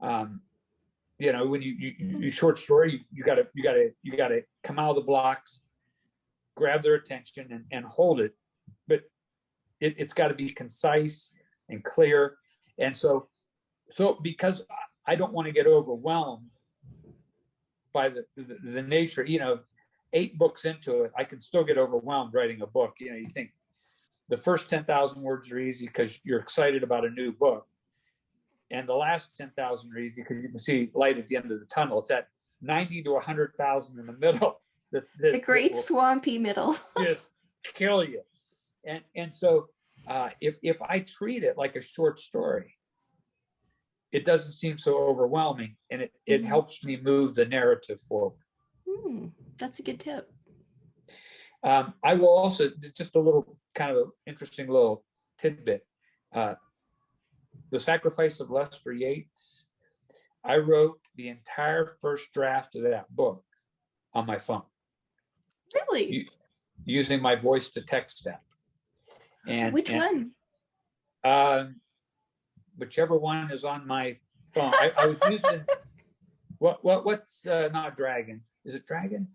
When you short story, you gotta come out of the blocks, grab their attention and hold it, but it's got to be concise and clear. And so because I don't want to get overwhelmed by the nature, 8 books into it, I can still get overwhelmed writing a book. You think the first 10,000 words are easy because you're excited about a new book, and the last 10,000 are easy because you can see light at the end of the tunnel. It's that 90 to 100,000 in the middle. The great swampy middle. Just kill you. And so if I treat it like a short story, it doesn't seem so overwhelming, and it helps me move the narrative forward. That's a good tip. I will also, just a little kind of interesting little tidbit. The Sacrifice of Lester Yates, I wrote the entire first draft of that book on my phone. Really? Using my voice to text app. And which one? Whichever one is on my phone. I was using what's not Dragon? Is it Dragon?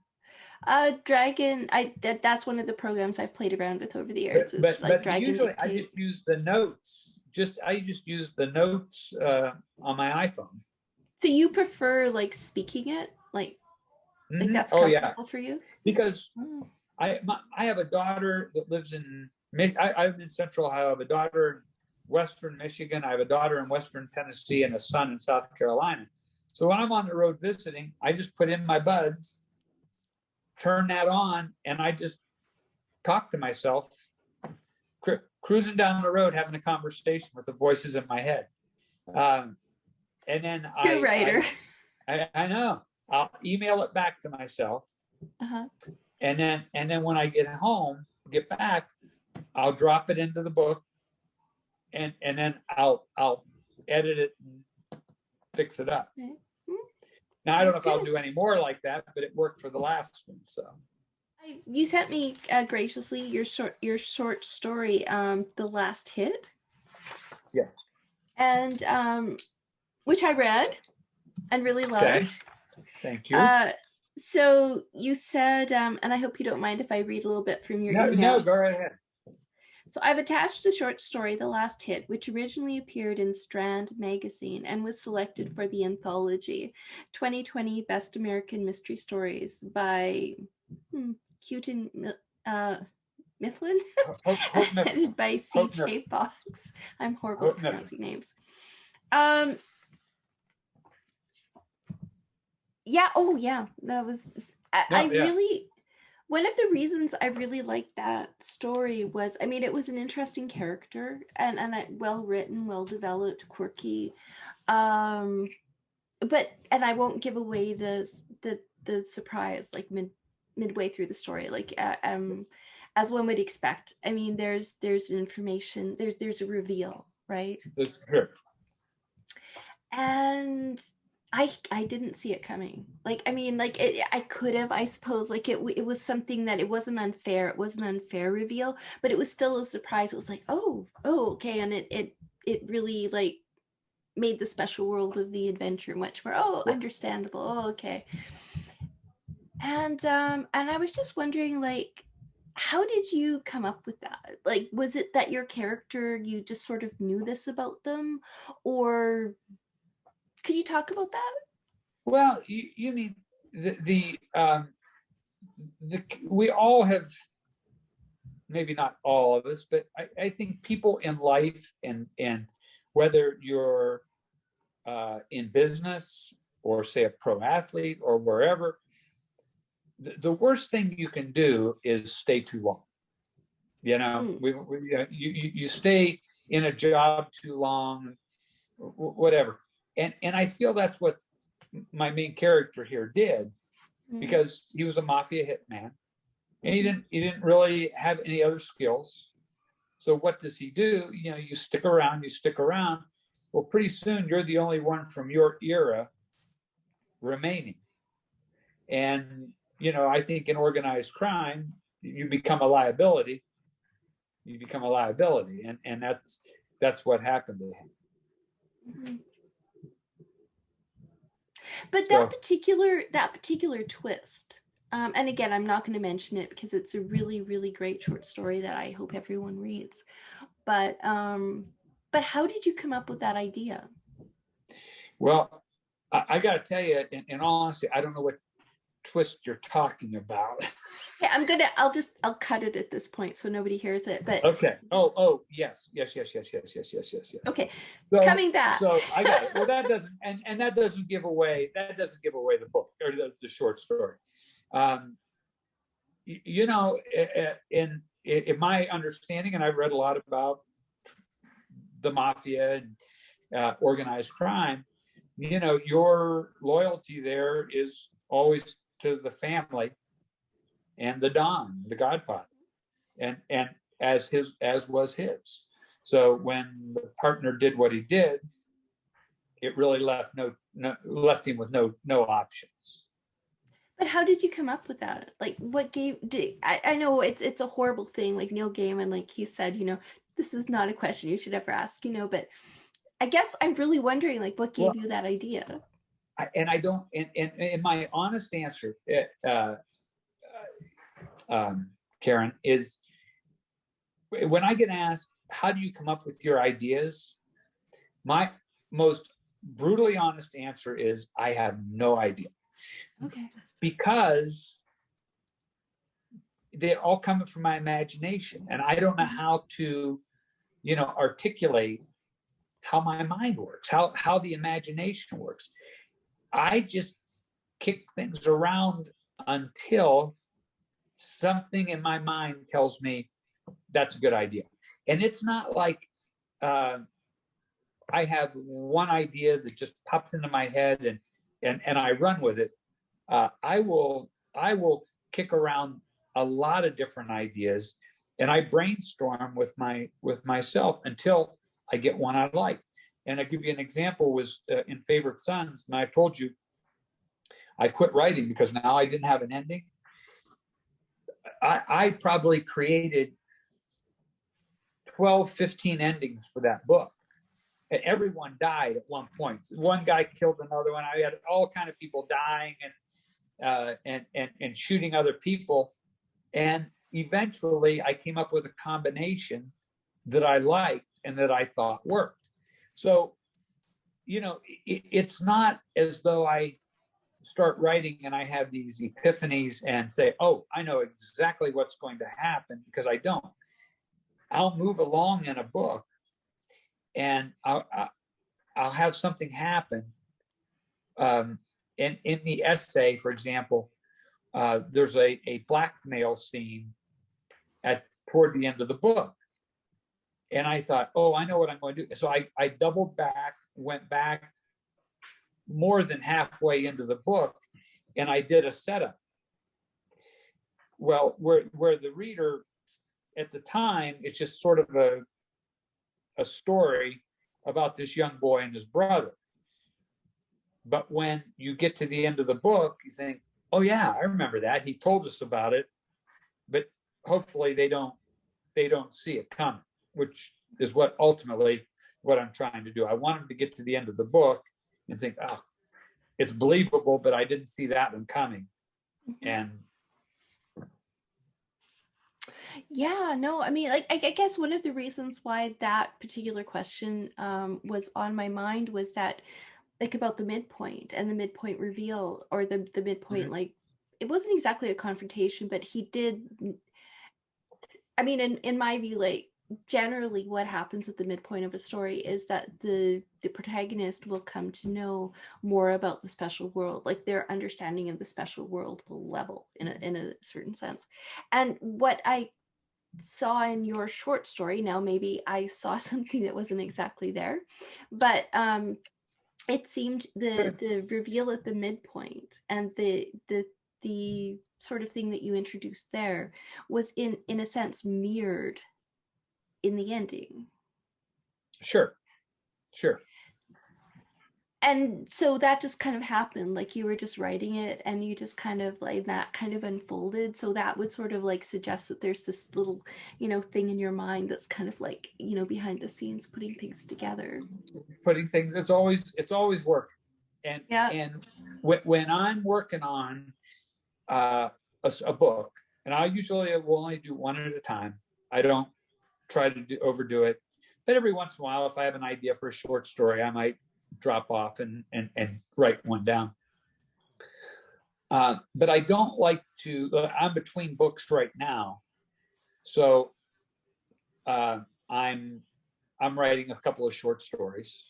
Dragon. That's one of the programs I've played around with over the years. But Dragon usually Dictate. I just use the notes. I just use the notes on my iPhone. So you prefer like speaking it, like that's comfortable for you? Because I have a daughter that lives in I'm in Central Ohio. I have a daughter in Western Michigan. I have a daughter in Western Tennessee and a son in South Carolina. So when I'm on the road visiting, I just put in my buds, turn that on, and I just talk to myself, cruising down the road, having a conversation with the voices in my head. And then writer. I know. I'll email it back to myself. And then when I get back, I'll drop it into the book, and then I'll edit it and fix it up. Okay. Now I don't know if I'll do any more like that, but it worked for the last one. So you sent me graciously your short story, The Last Hit. Yeah. And which I read and really loved. Okay. Thank you. So you said, and I hope you don't mind if I read a little bit from your email. No, go right ahead. So I've attached a short story, The Last Hit, which originally appeared in Strand magazine and was selected for the Anthology 2020 Best American Mystery Stories by Houghton Mifflin, edited by C.J. Fox. I'm horrible at pronouncing names. Yeah. Oh, yeah. That was. Really. One of the reasons I really liked that story was, I mean, it was an interesting character and well written, well developed, quirky. But I won't give away the surprise like midway through the story, like as one would expect. I mean, there's information, there's a reveal, right? That's true. And I didn't see it coming. Like, I mean, like I could have, I suppose, like it was something that it wasn't unfair. It was an unfair reveal, but it was still a surprise. It was like, oh, okay. And it really like made the special world of the adventure much more, understandable. Oh, okay. And I was just wondering, like, how did you come up with that? Like, was it that your character, you just sort of knew this about them, or could you talk about that? Well, you mean we all have, maybe not all of us, but I think people in life, and whether you're in business or say a pro athlete or wherever, the worst thing you can do is stay too long. You know, you stay in a job too long, whatever. And I feel that's what my main character here did, because he was a mafia hitman, and he didn't really have any other skills. So what does he do? You know, you stick around. Well, pretty soon you're the only one from your era remaining. And, you know, I think in organized crime, you become a liability. And that's what happened to him. But that particular twist, and again, I'm not going to mention it because it's a really, really great short story that I hope everyone reads. But how did you come up with that idea? Well, I got to tell you, in all honesty, I don't know what twist you're talking about. Okay, I'll cut it at this point so nobody hears it. But okay. Oh, yes. Okay, so, coming back. So I got it. Well, that doesn't, and that doesn't give away the book or the short story. You know, in my understanding, and I've read a lot about the mafia and organized crime, you know, your loyalty there is always to the family and the Don, the Godfather, and as was his. So when the partner did what he did, it really left him with no options. But how did you come up with that? Like, what I know it's a horrible thing, like Neil Gaiman, like he said, you know, this is not a question you should ever ask, you know, but I guess I'm really wondering, like, what gave you that idea? I don't, and my honest answer, Karen, is when I get asked, how do you come up with your ideas? My most brutally honest answer is, I have no idea. Okay. Because they're all coming from my imagination, and I don't know how to, you know, articulate how my mind works, how the imagination works. I just kick things around until something in my mind tells me that's a good idea. And it's not like I have one idea that just pops into my head and I run with it. I will kick around a lot of different ideas, and I brainstorm with myself until I get one I like. And I'll give you an example. Was in Favorite Sons, and I told you I quit writing because now I didn't have an ending. I probably created 12, 15 endings for that book. And everyone died at one point. One guy killed another one. I had all kind of people dying and shooting other people. And eventually I came up with a combination that I liked and that I thought worked. So, you know, it's not as though I start writing and I have these epiphanies and say, oh, I know exactly what's going to happen, because I don't. I'll move along in a book and I'll have something happen. In the essay, for example, there's a blackmail scene toward the end of the book. And I thought, oh, I know what I'm going to do. So I doubled back, went back more than halfway into the book, and I did a setup. Well, where the reader at the time, it's just sort of a story about this young boy and his brother. But when you get to the end of the book, you think, oh yeah, I remember that. He told us about it. But hopefully they don't see it coming, which is what ultimately what I'm trying to do. I want them to get to the end of the book and think, oh, it's believable, but I didn't see that one coming. Mm-hmm. And yeah, no, I mean, like, I guess one of the reasons why that particular question was on my mind was that, like, about the midpoint and the midpoint reveal, or the midpoint, mm-hmm. like, it wasn't exactly a confrontation, but he did, I mean, in my view, like, generally what happens at the midpoint of a story is that the protagonist will come to know more about the special world, like their understanding of the special world will level in a certain sense. And what I saw in your short story, now maybe I saw something that wasn't exactly there, but it seemed the reveal at the midpoint and the sort of thing that you introduced there was in a sense mirrored in the ending. Sure. And so that just kind of happened, like you were just writing it and you just kind of like that kind of unfolded. So that would sort of like suggest that there's this little, thing in your mind that's kind of like, behind the scenes, putting things together. It's always work. And yeah. And when I'm working on a book, and I usually will only do one at a time. I don't try to overdo it. But every once in a while, if I have an idea for a short story, I might drop off and write one down. But I don't like to, I'm between books right now. So I'm writing a couple of short stories.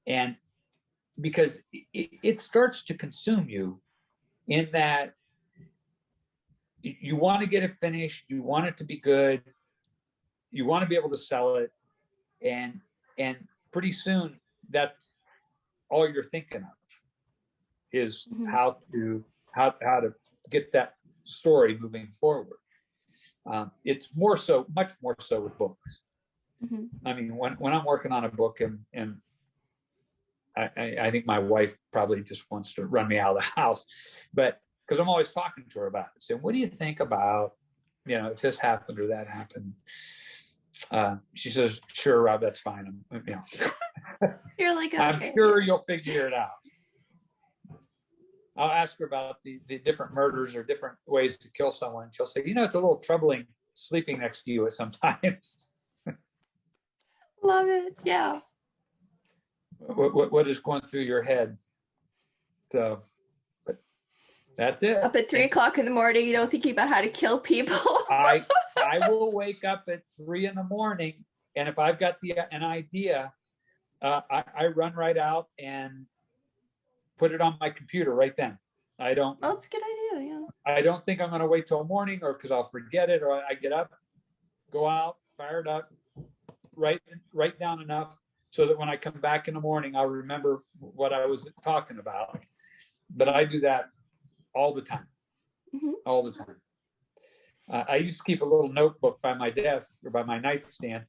And because it starts to consume you in that you want to get it finished, you want it to be good, you want to be able to sell it, and pretty soon that's all you're thinking of is mm-hmm. how to get that story moving forward. It's much more so with books. Mm-hmm. I mean, when I'm working on a book, and I think my wife probably just wants to run me out of the house, but because I'm always talking to her about it, saying, "What do you think about, if this happened or that happened?" She says, "Sure, Rob, that's fine." You're like, okay. I'm sure you'll figure it out. I'll ask her about the different murders or different ways to kill someone. She'll say, it's a little troubling sleeping next to you sometimes. Love it. Yeah. What is going through your head? So, but that's it. Up at 3:00 in the morning, thinking about how to kill people. I will wake up at 3 a.m, and if I've got an idea, I run right out and put it on my computer right then. I don't. Well, that's a good idea. Yeah. I don't think I'm going to wait till morning, or because I'll forget it, or I get up, go out, fire it up, write down enough so that when I come back in the morning, I'll remember what I was talking about. But I do that all the time. Mm-hmm. All the time. I used to keep a little notebook by my desk or by my nightstand.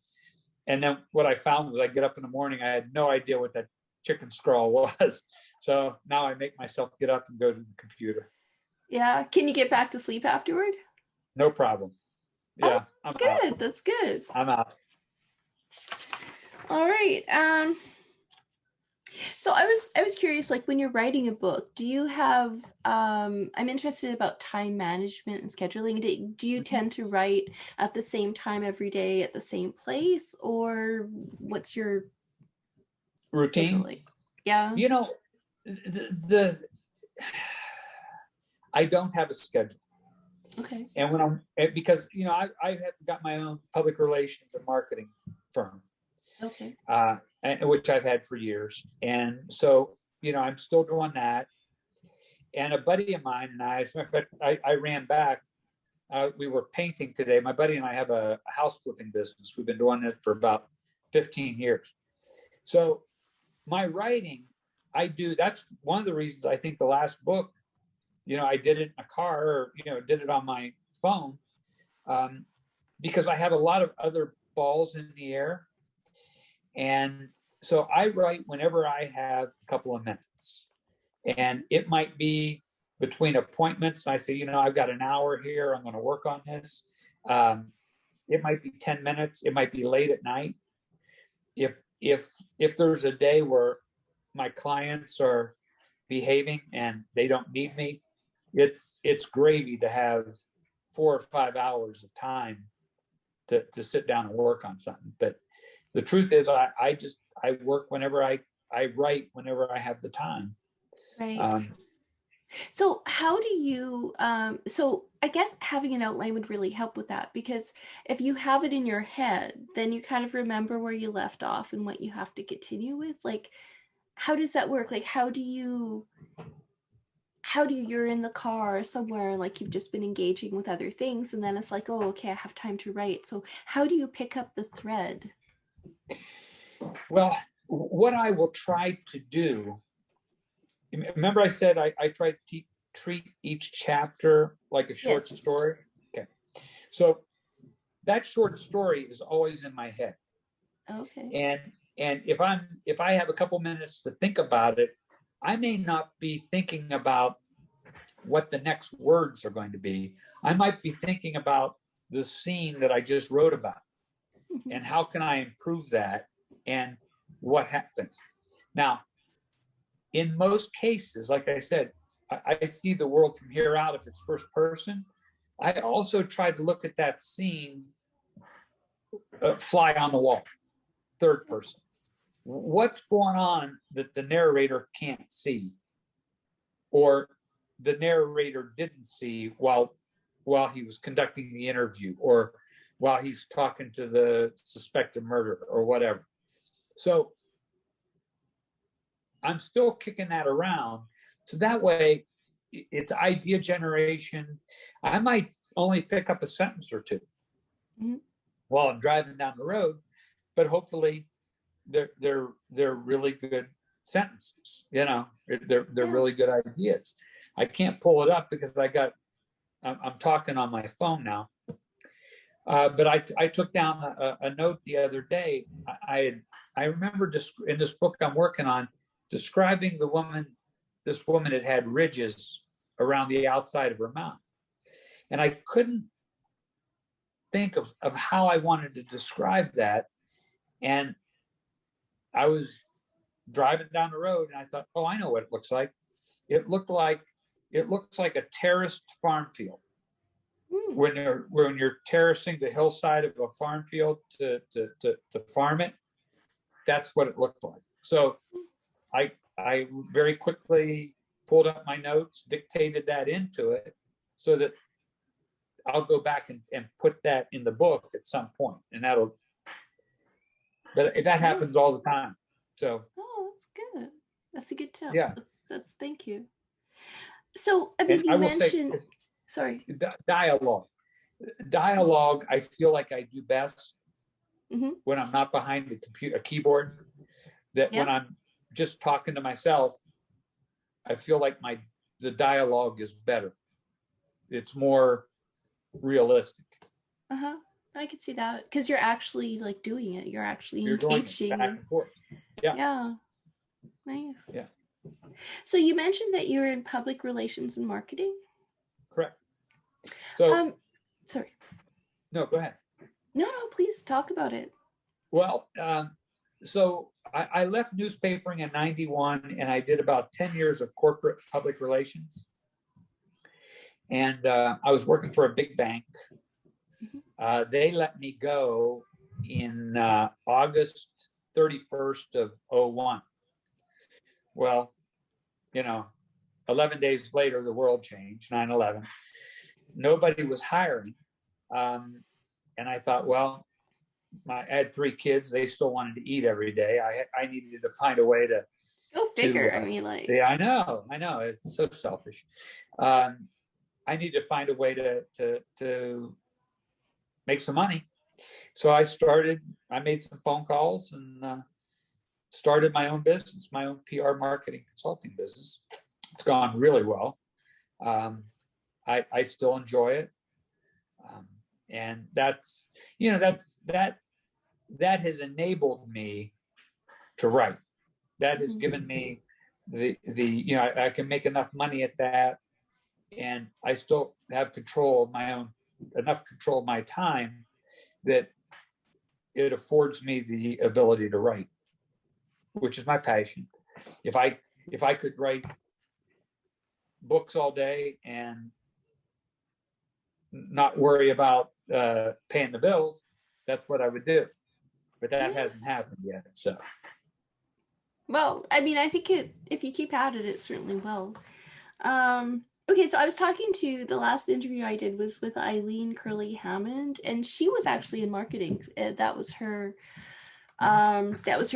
And then what I found was I get up in the morning, I had no idea what that chicken scrawl was. So now I make myself get up and go to the computer. Yeah. Can you get back to sleep afterward? No problem. Yeah. That's good. Out. That's good. I'm out. All right. So I was curious, like when you're writing a book, do you have, I'm interested about time management and scheduling. Do you tend to write at the same time every day at the same place, or what's your routine? Scheduling? Yeah. I don't have a schedule. Okay. And because I have got my own public relations and marketing firm. Okay. Which I've had for years. And so, I'm still doing that. And a buddy of mine and I ran back. We were painting today. My buddy and I have a house flipping business. We've been doing it for about 15 years. So my writing, that's one of the reasons I think the last book, I did it in a car or, did it on my phone, because I have a lot of other balls in the air. And so I write whenever I have a couple of minutes, and it might be between appointments. I say, I've got an hour here. I'm going to work on this. It might be 10 minutes. It might be late at night. if there's a day where my clients are behaving and they don't need me, it's gravy to have 4 or 5 hours of time to sit down and work on something. But the truth is, I work whenever I write whenever I have the time. Right. So how do you, so I guess having an outline would really help with that, because if you have it in your head, then you kind of remember where you left off and what you have to continue with. Like, how does that work? Like, you're in the car somewhere, like you've just been engaging with other things, and then it's like, oh, okay, I have time to write. So how do you pick up the thread? Well, what I will try to do, remember I said I try to treat each chapter like a short story? Okay. So that short story is always in my head. Okay. And if I have a couple minutes to think about it, I may not be thinking about what the next words are going to be. I might be thinking about the scene that I just wrote about, and how can I improve that, and what happens. Now, in most cases, like I said, I see the world from here out if it's first person. I also try to look at that scene, fly on the wall, third person. What's going on that the narrator can't see, or the narrator didn't see while he was conducting the interview, or while he's talking to the suspected murderer, or whatever. So I'm still kicking that around. So that way, it's idea generation. I might only pick up a sentence or two while I'm driving down the road, but hopefully they're really good sentences. They're really good ideas. I can't pull it up because I'm talking on my phone now. But I took down a note the other day. I remember in this book I'm working on, describing this woman had ridges around the outside of her mouth. And I couldn't think of how I wanted to describe that. And I was driving down the road and I thought, oh, I know what it looks like. It looks like a terraced farm field. When you're terracing the hillside of a farm field to farm it, that's what it looked like. So I very quickly pulled up my notes, dictated that into it, so that I'll go back and put that in the book at some point, and but that happens all the time. So that's good. That's a good tip. Yeah. That's thank you. So I mean, you mentioned. Sorry. Dialogue. I feel like I do best when I'm not behind a keyboard. When I'm just talking to myself, I feel like the dialogue is better. It's more realistic. I could see that, because you're actually like doing it. You're actually engaging. Back and forth. Yeah. Nice. Yeah. So you mentioned that you're in public relations and marketing. Correct. So sorry. No, go ahead. No, please talk about it. Well, so I left newspapering in 91, and I did about 10 years of corporate public relations. And I was working for a big bank. They let me go in August 31st of 01. Well, 11 days later, the world changed, 9/11. Nobody was hiring. And I thought, well, I had 3 kids. They still wanted to eat every day. I needed to find a way to go figure. Yeah, I know. It's so selfish. I need to find a way to make some money. So I made some phone calls and started my own business, my own PR marketing consulting business. It's gone really well. I still enjoy it. And that's, that has enabled me to write. That has given me I can make enough money at that, and I still have enough control of my time that it affords me the ability to write, which is my passion. If I could write books all day and not worry about paying the bills, that's what I would do. But that hasn't happened yet. So, well, I mean, I think if you keep at it, it certainly will. Okay, so I was talking to, the last interview I did was with Eileen Curley Hammond, and she was actually in marketing. That was her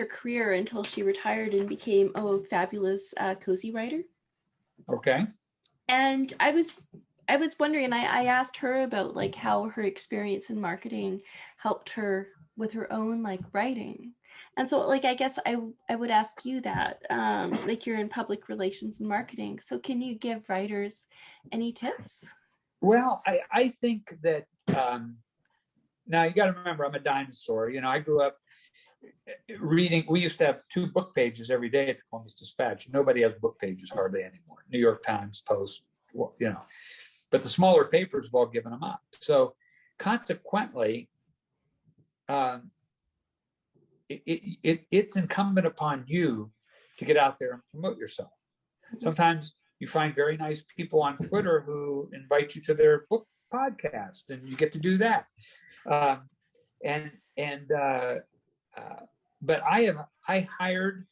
career until she retired and became a fabulous cozy writer. Okay. And I was wondering, and I asked her about like how her experience in marketing helped her with her own like writing. And so like I guess I would ask you that, like you're in public relations and marketing, so can you give writers any tips? Well, I think that now you got to remember, I'm a dinosaur. I grew up reading. We used to have 2 book pages every day at the Columbus Dispatch. Nobody has book pages hardly anymore. New York Times, Post, but the smaller papers have all given them up. So consequently, it's incumbent upon you to get out there and promote yourself. Sometimes you find very nice people on Twitter who invite you to their book podcast, and you get to do that. But I hired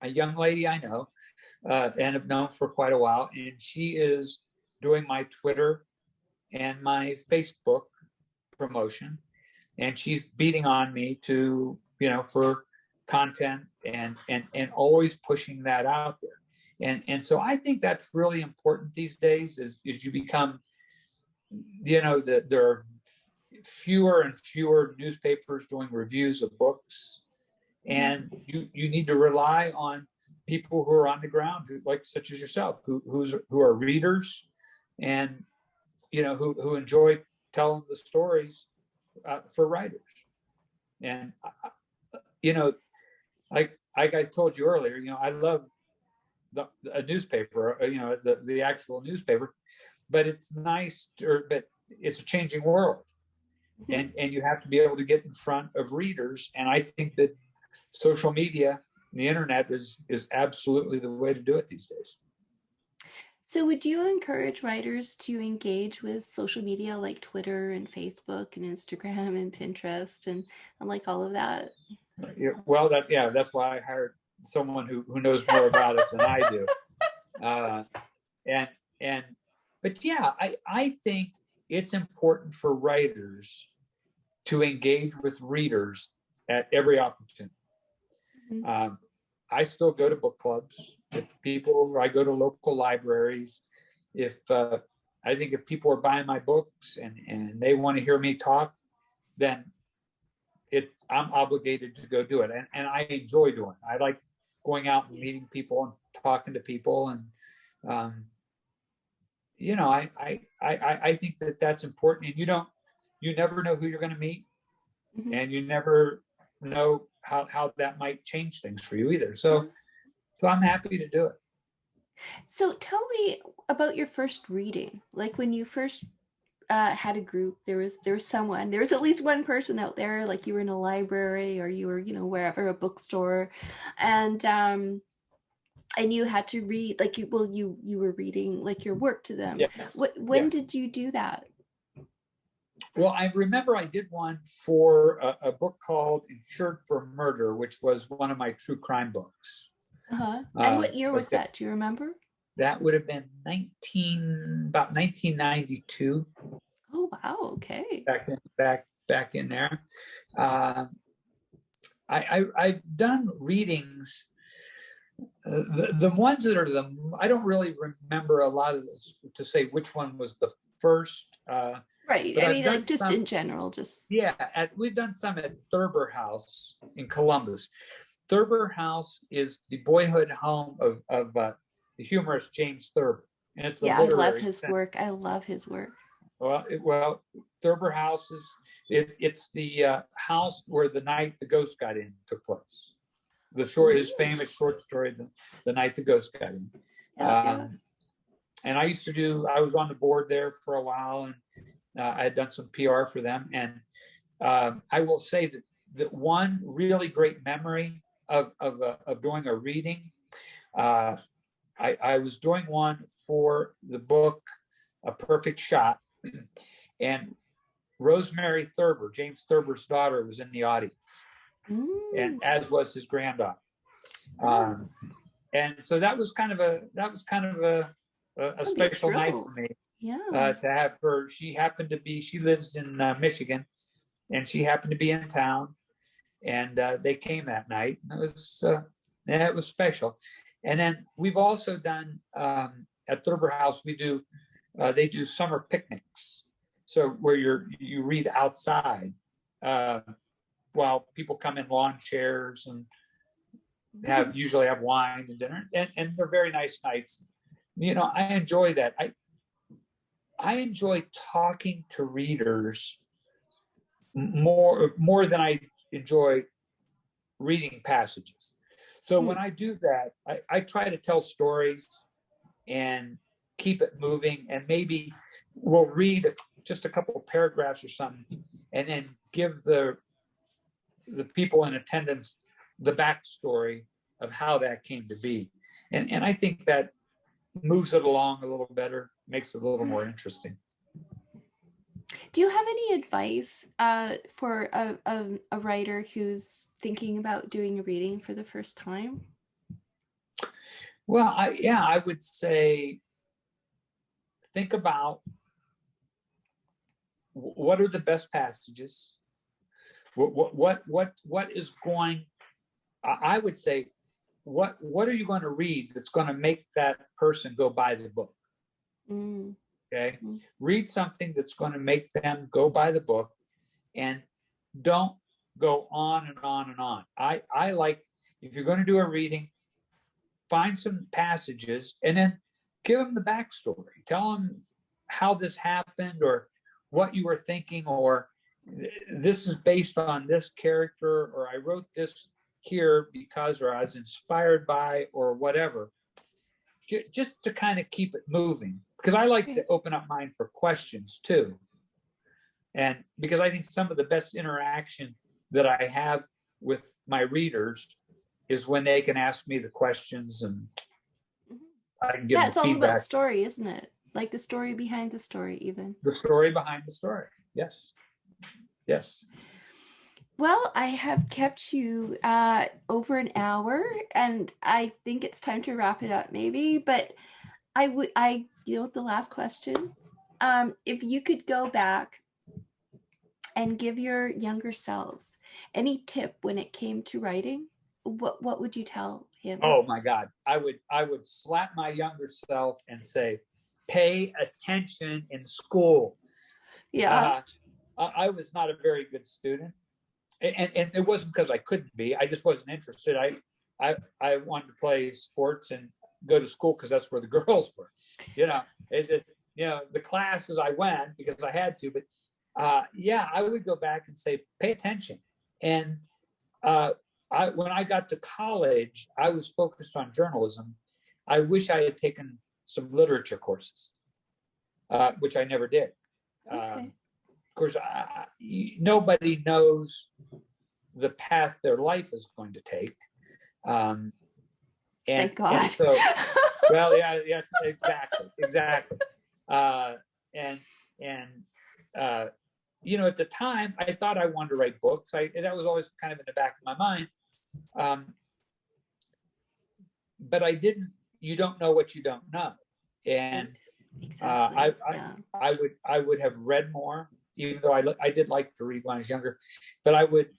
a young lady I know and have known for quite a while, and she is doing my Twitter and my Facebook promotion, and she's beating on me to for content and always pushing that out there. And so I think that's really important these days, as you become, there are fewer and fewer newspapers doing reviews of books, and you need to rely on people who are on the ground, such as yourself, who are readers, and who enjoy telling the stories for writers. And like I told you earlier, I love a newspaper, the actual newspaper, but it's nice, but it's a changing world, and you have to be able to get in front of readers. And I think that social media, the internet, is absolutely the way to do it these days. So would you encourage writers to engage with social media like Twitter and Facebook and Instagram and Pinterest and like all of that? Yeah, well, that's why I hired someone who knows more about it than I do. But yeah, I think it's important for writers to engage with readers at every opportunity. Mm-hmm. I still go to book clubs. I go to local libraries. I think if people are buying my books and they want to hear me talk, then I'm obligated to go do it. And I enjoy doing it. I like going out and meeting people and talking to people. And, I think that that's important. And you never know who you're going to meet. Mm-hmm. And you never know how that might change things for you either. So I'm happy to do it. So tell me about your first reading. Like when you first had a group, there was at least one person out there, like you were in a library or you were, wherever, a bookstore, and you had to read, like you were reading like your work to them. Yeah. When did you do that? Well, I remember I did one for a book called Insured for Murder, which was one of my true crime books. Uh-huh. And what year was that? Do you remember? That would have been about 1992. Oh wow! Okay. Back in there. I've done readings. The ones that are I don't really remember a lot of this to say which one was the first. Right. I mean, like just in general, just. Yeah. We've done some at Thurber House in Columbus. Thurber House is the boyhood home of the humorist James Thurber. And it's I love his work. I love his work. Well, Thurber House it's the house where The Night the Ghost Got In took place. His famous short story, The Night the Ghost Got In. And I was on the board there for a while, and I had done some PR for them. And I will say that the one really great memory of doing a reading. I was doing one for the book A Perfect Shot, and Rosemary Thurber, James Thurber's daughter, was in the audience, and as was his granddaughter. And so that was kind of a special night for me. To have her. She lives in Michigan, and she happened to be in town, and they came that night. And it was special. And then we've also done at Thurber House, they do summer picnics, so where you read outside while people come in lawn chairs and usually have wine and dinner, and they're very nice nights. I enjoy that. I enjoy talking to readers more than I enjoy reading passages. So when I do that, I try to tell stories and keep it moving, and maybe we'll read just a couple of paragraphs or something, and then give the people in attendance the backstory of how that came to be. And I think that moves it along a little better, makes it a little more interesting. Do you have any advice for a writer who's thinking about doing a reading for the first time? Well, I would say think about what are the best passages. What is going? I would say, what are you going to read that's going to make that person go buy the book? Okay, read something that's going to make them go buy the book, and don't go on and on and on. I like, if you're going to do a reading, find some passages and then give them the backstory. Tell them how this happened, or what you were thinking, or this is based on this character, or I wrote this here because, or I was inspired by, or whatever. Just to kind of keep it moving, because I like to open up mine for questions too. And because I think some of the best interaction that I have with my readers is when they can ask me the questions, and I can give them it's all feedback. about story, isn't it? Like the story behind the story, even. The story behind the story. Yes. Yes. Well, I have kept you over an hour, and I think it's time to wrap it up, maybe. But the last question, if you could go back and give your younger self any tip when it came to writing, what would you tell him? Oh my God, I would slap my younger self and say, pay attention in school. Yeah. I was not a very good student. And it wasn't because I couldn't be. I just wasn't interested. I wanted to play sports and go to school because that's where the girls were. The classes I went because I had to. But I would go back and say, pay attention. And when I got to college, I was focused on journalism. I wish I had taken some literature courses, which I never did. Okay. Of course, nobody knows the path their life is going to take. Thank God. And so, well, yeah, exactly. At the time, I thought I wanted to write books. That was always kind of in the back of my mind. But I didn't. You don't know what you don't know, and exactly. I would have read more. Even though I did like to read when I was younger, but I would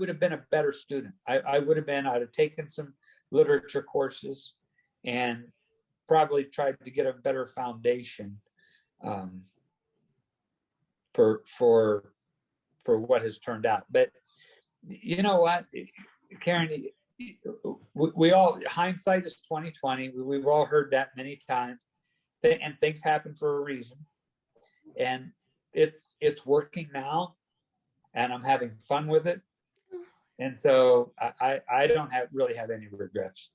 have been a better student. I'd have taken some literature courses and probably tried to get a better foundation for what has turned out. But you know what, Karen, we all, hindsight is 2020. We've all heard that many times, and things happen for a reason. And it's working now, and I'm having fun with it, and so I don't really have any regrets.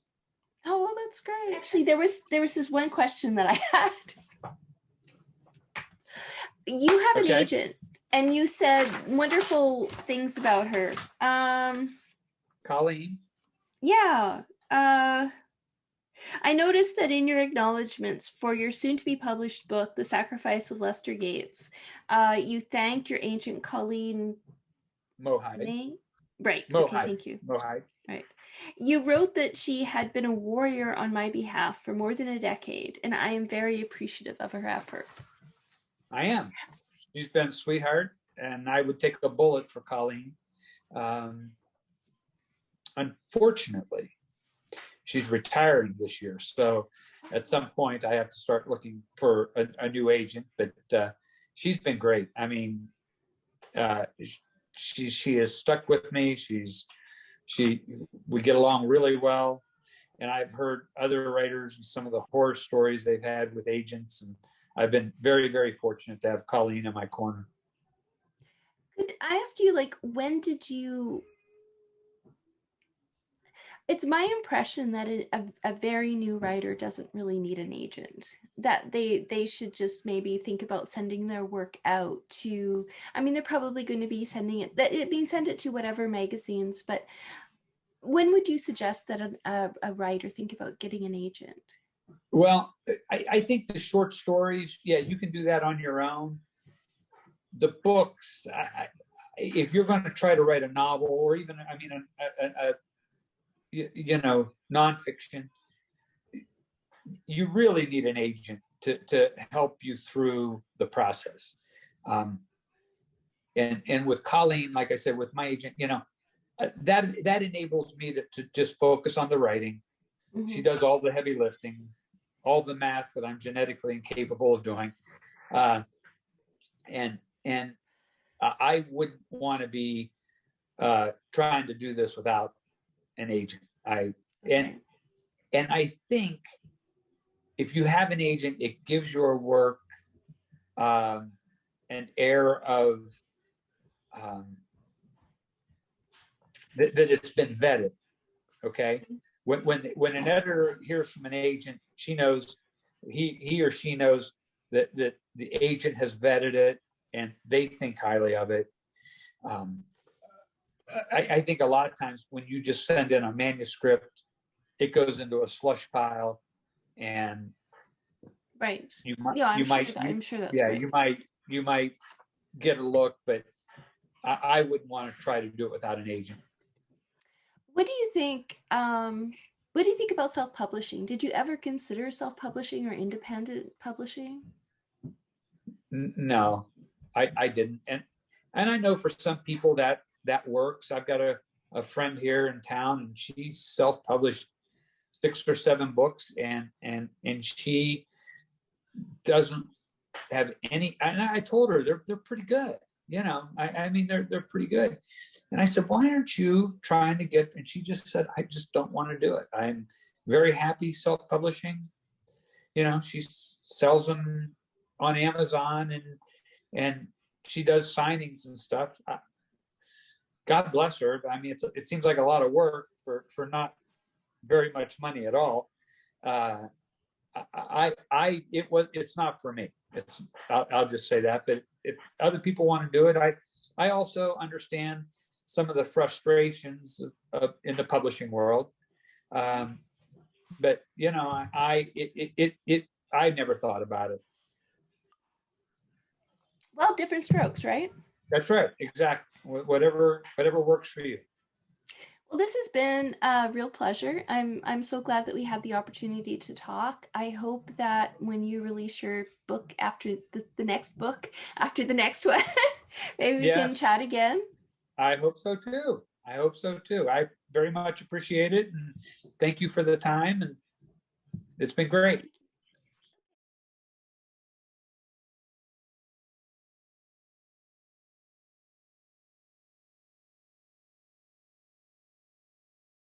Oh, well, that's great. Actually, there was this one question that I had. You have an agent, And you said wonderful things about her. Colleen. Yeah. I noticed that in your acknowledgments for your soon-to-be published book, The Sacrifice of Lester Yates, you thanked your ancient Colleen Mohide. Right. Mohide. Okay, thank you. Mohide. Right. You wrote that she had been a warrior on my behalf for more than a decade, and I am very appreciative of her efforts. I am. She's been a sweetheart, and I would take a bullet for Colleen. Unfortunately, she's retiring this year, so at some point I have to start looking for a new agent. But she's been great. I mean, she has stuck with me. We get along really well, and I've heard other writers and some of the horror stories they've had with agents, and I've been very, very fortunate to have Colleen in my corner. Could I ask you, like, when did you? It's my impression that a very new writer doesn't really need an agent. That they should just maybe think about sending their work out to. I mean, they're probably going to be sending it being sent it to whatever magazines. But when would you suggest that a writer think about getting an agent? Well, I think the short stories, yeah, you can do that on your own. The books, if you're going to try to write a novel, or even, I mean, nonfiction, you really need an agent to help you through the process. And with Colleen, like I said, with my agent, that enables me to just focus on the writing. Mm-hmm. She does all the heavy lifting, all the math that I'm genetically incapable of doing. And I wouldn't want to be trying to do this without an agent. And I think if you have an agent, it gives your work an air of that it's been vetted. Okay, when an editor hears from an agent, she knows he or she knows that the agent has vetted it and they think highly of it. I think a lot of times when you just send in a manuscript, it goes into a slush pile, and right. I'm sure that's right. You might get a look, but I wouldn't want to try to do it without an agent. What do you think? What do you think about self-publishing? Did you ever consider self-publishing or independent publishing? No, I didn't, and I know for some people that works. I've got a friend here in town, and she's self-published 6 or 7 books, and she doesn't have any. And I told her they're pretty good. I mean they're pretty good. And I said, why aren't you trying to get? And she just said, I just don't want to do it. I'm very happy self-publishing. She sells them on Amazon, and she does signings and stuff. God bless her. I mean, it seems like a lot of work for not very much money at all. It's not for me. I'll just say that. But if other people want to do it, I also understand some of the frustrations in the publishing world. But I never thought about it. Well, different strokes, right? That's right. Exactly. Whatever works for you. Well, this has been a real pleasure. I'm so glad that we had the opportunity to talk. I hope that when you release your book after the next book, after the next one, maybe we can chat again. I hope so too. I very much appreciate it, and thank you for the time, and it's been great.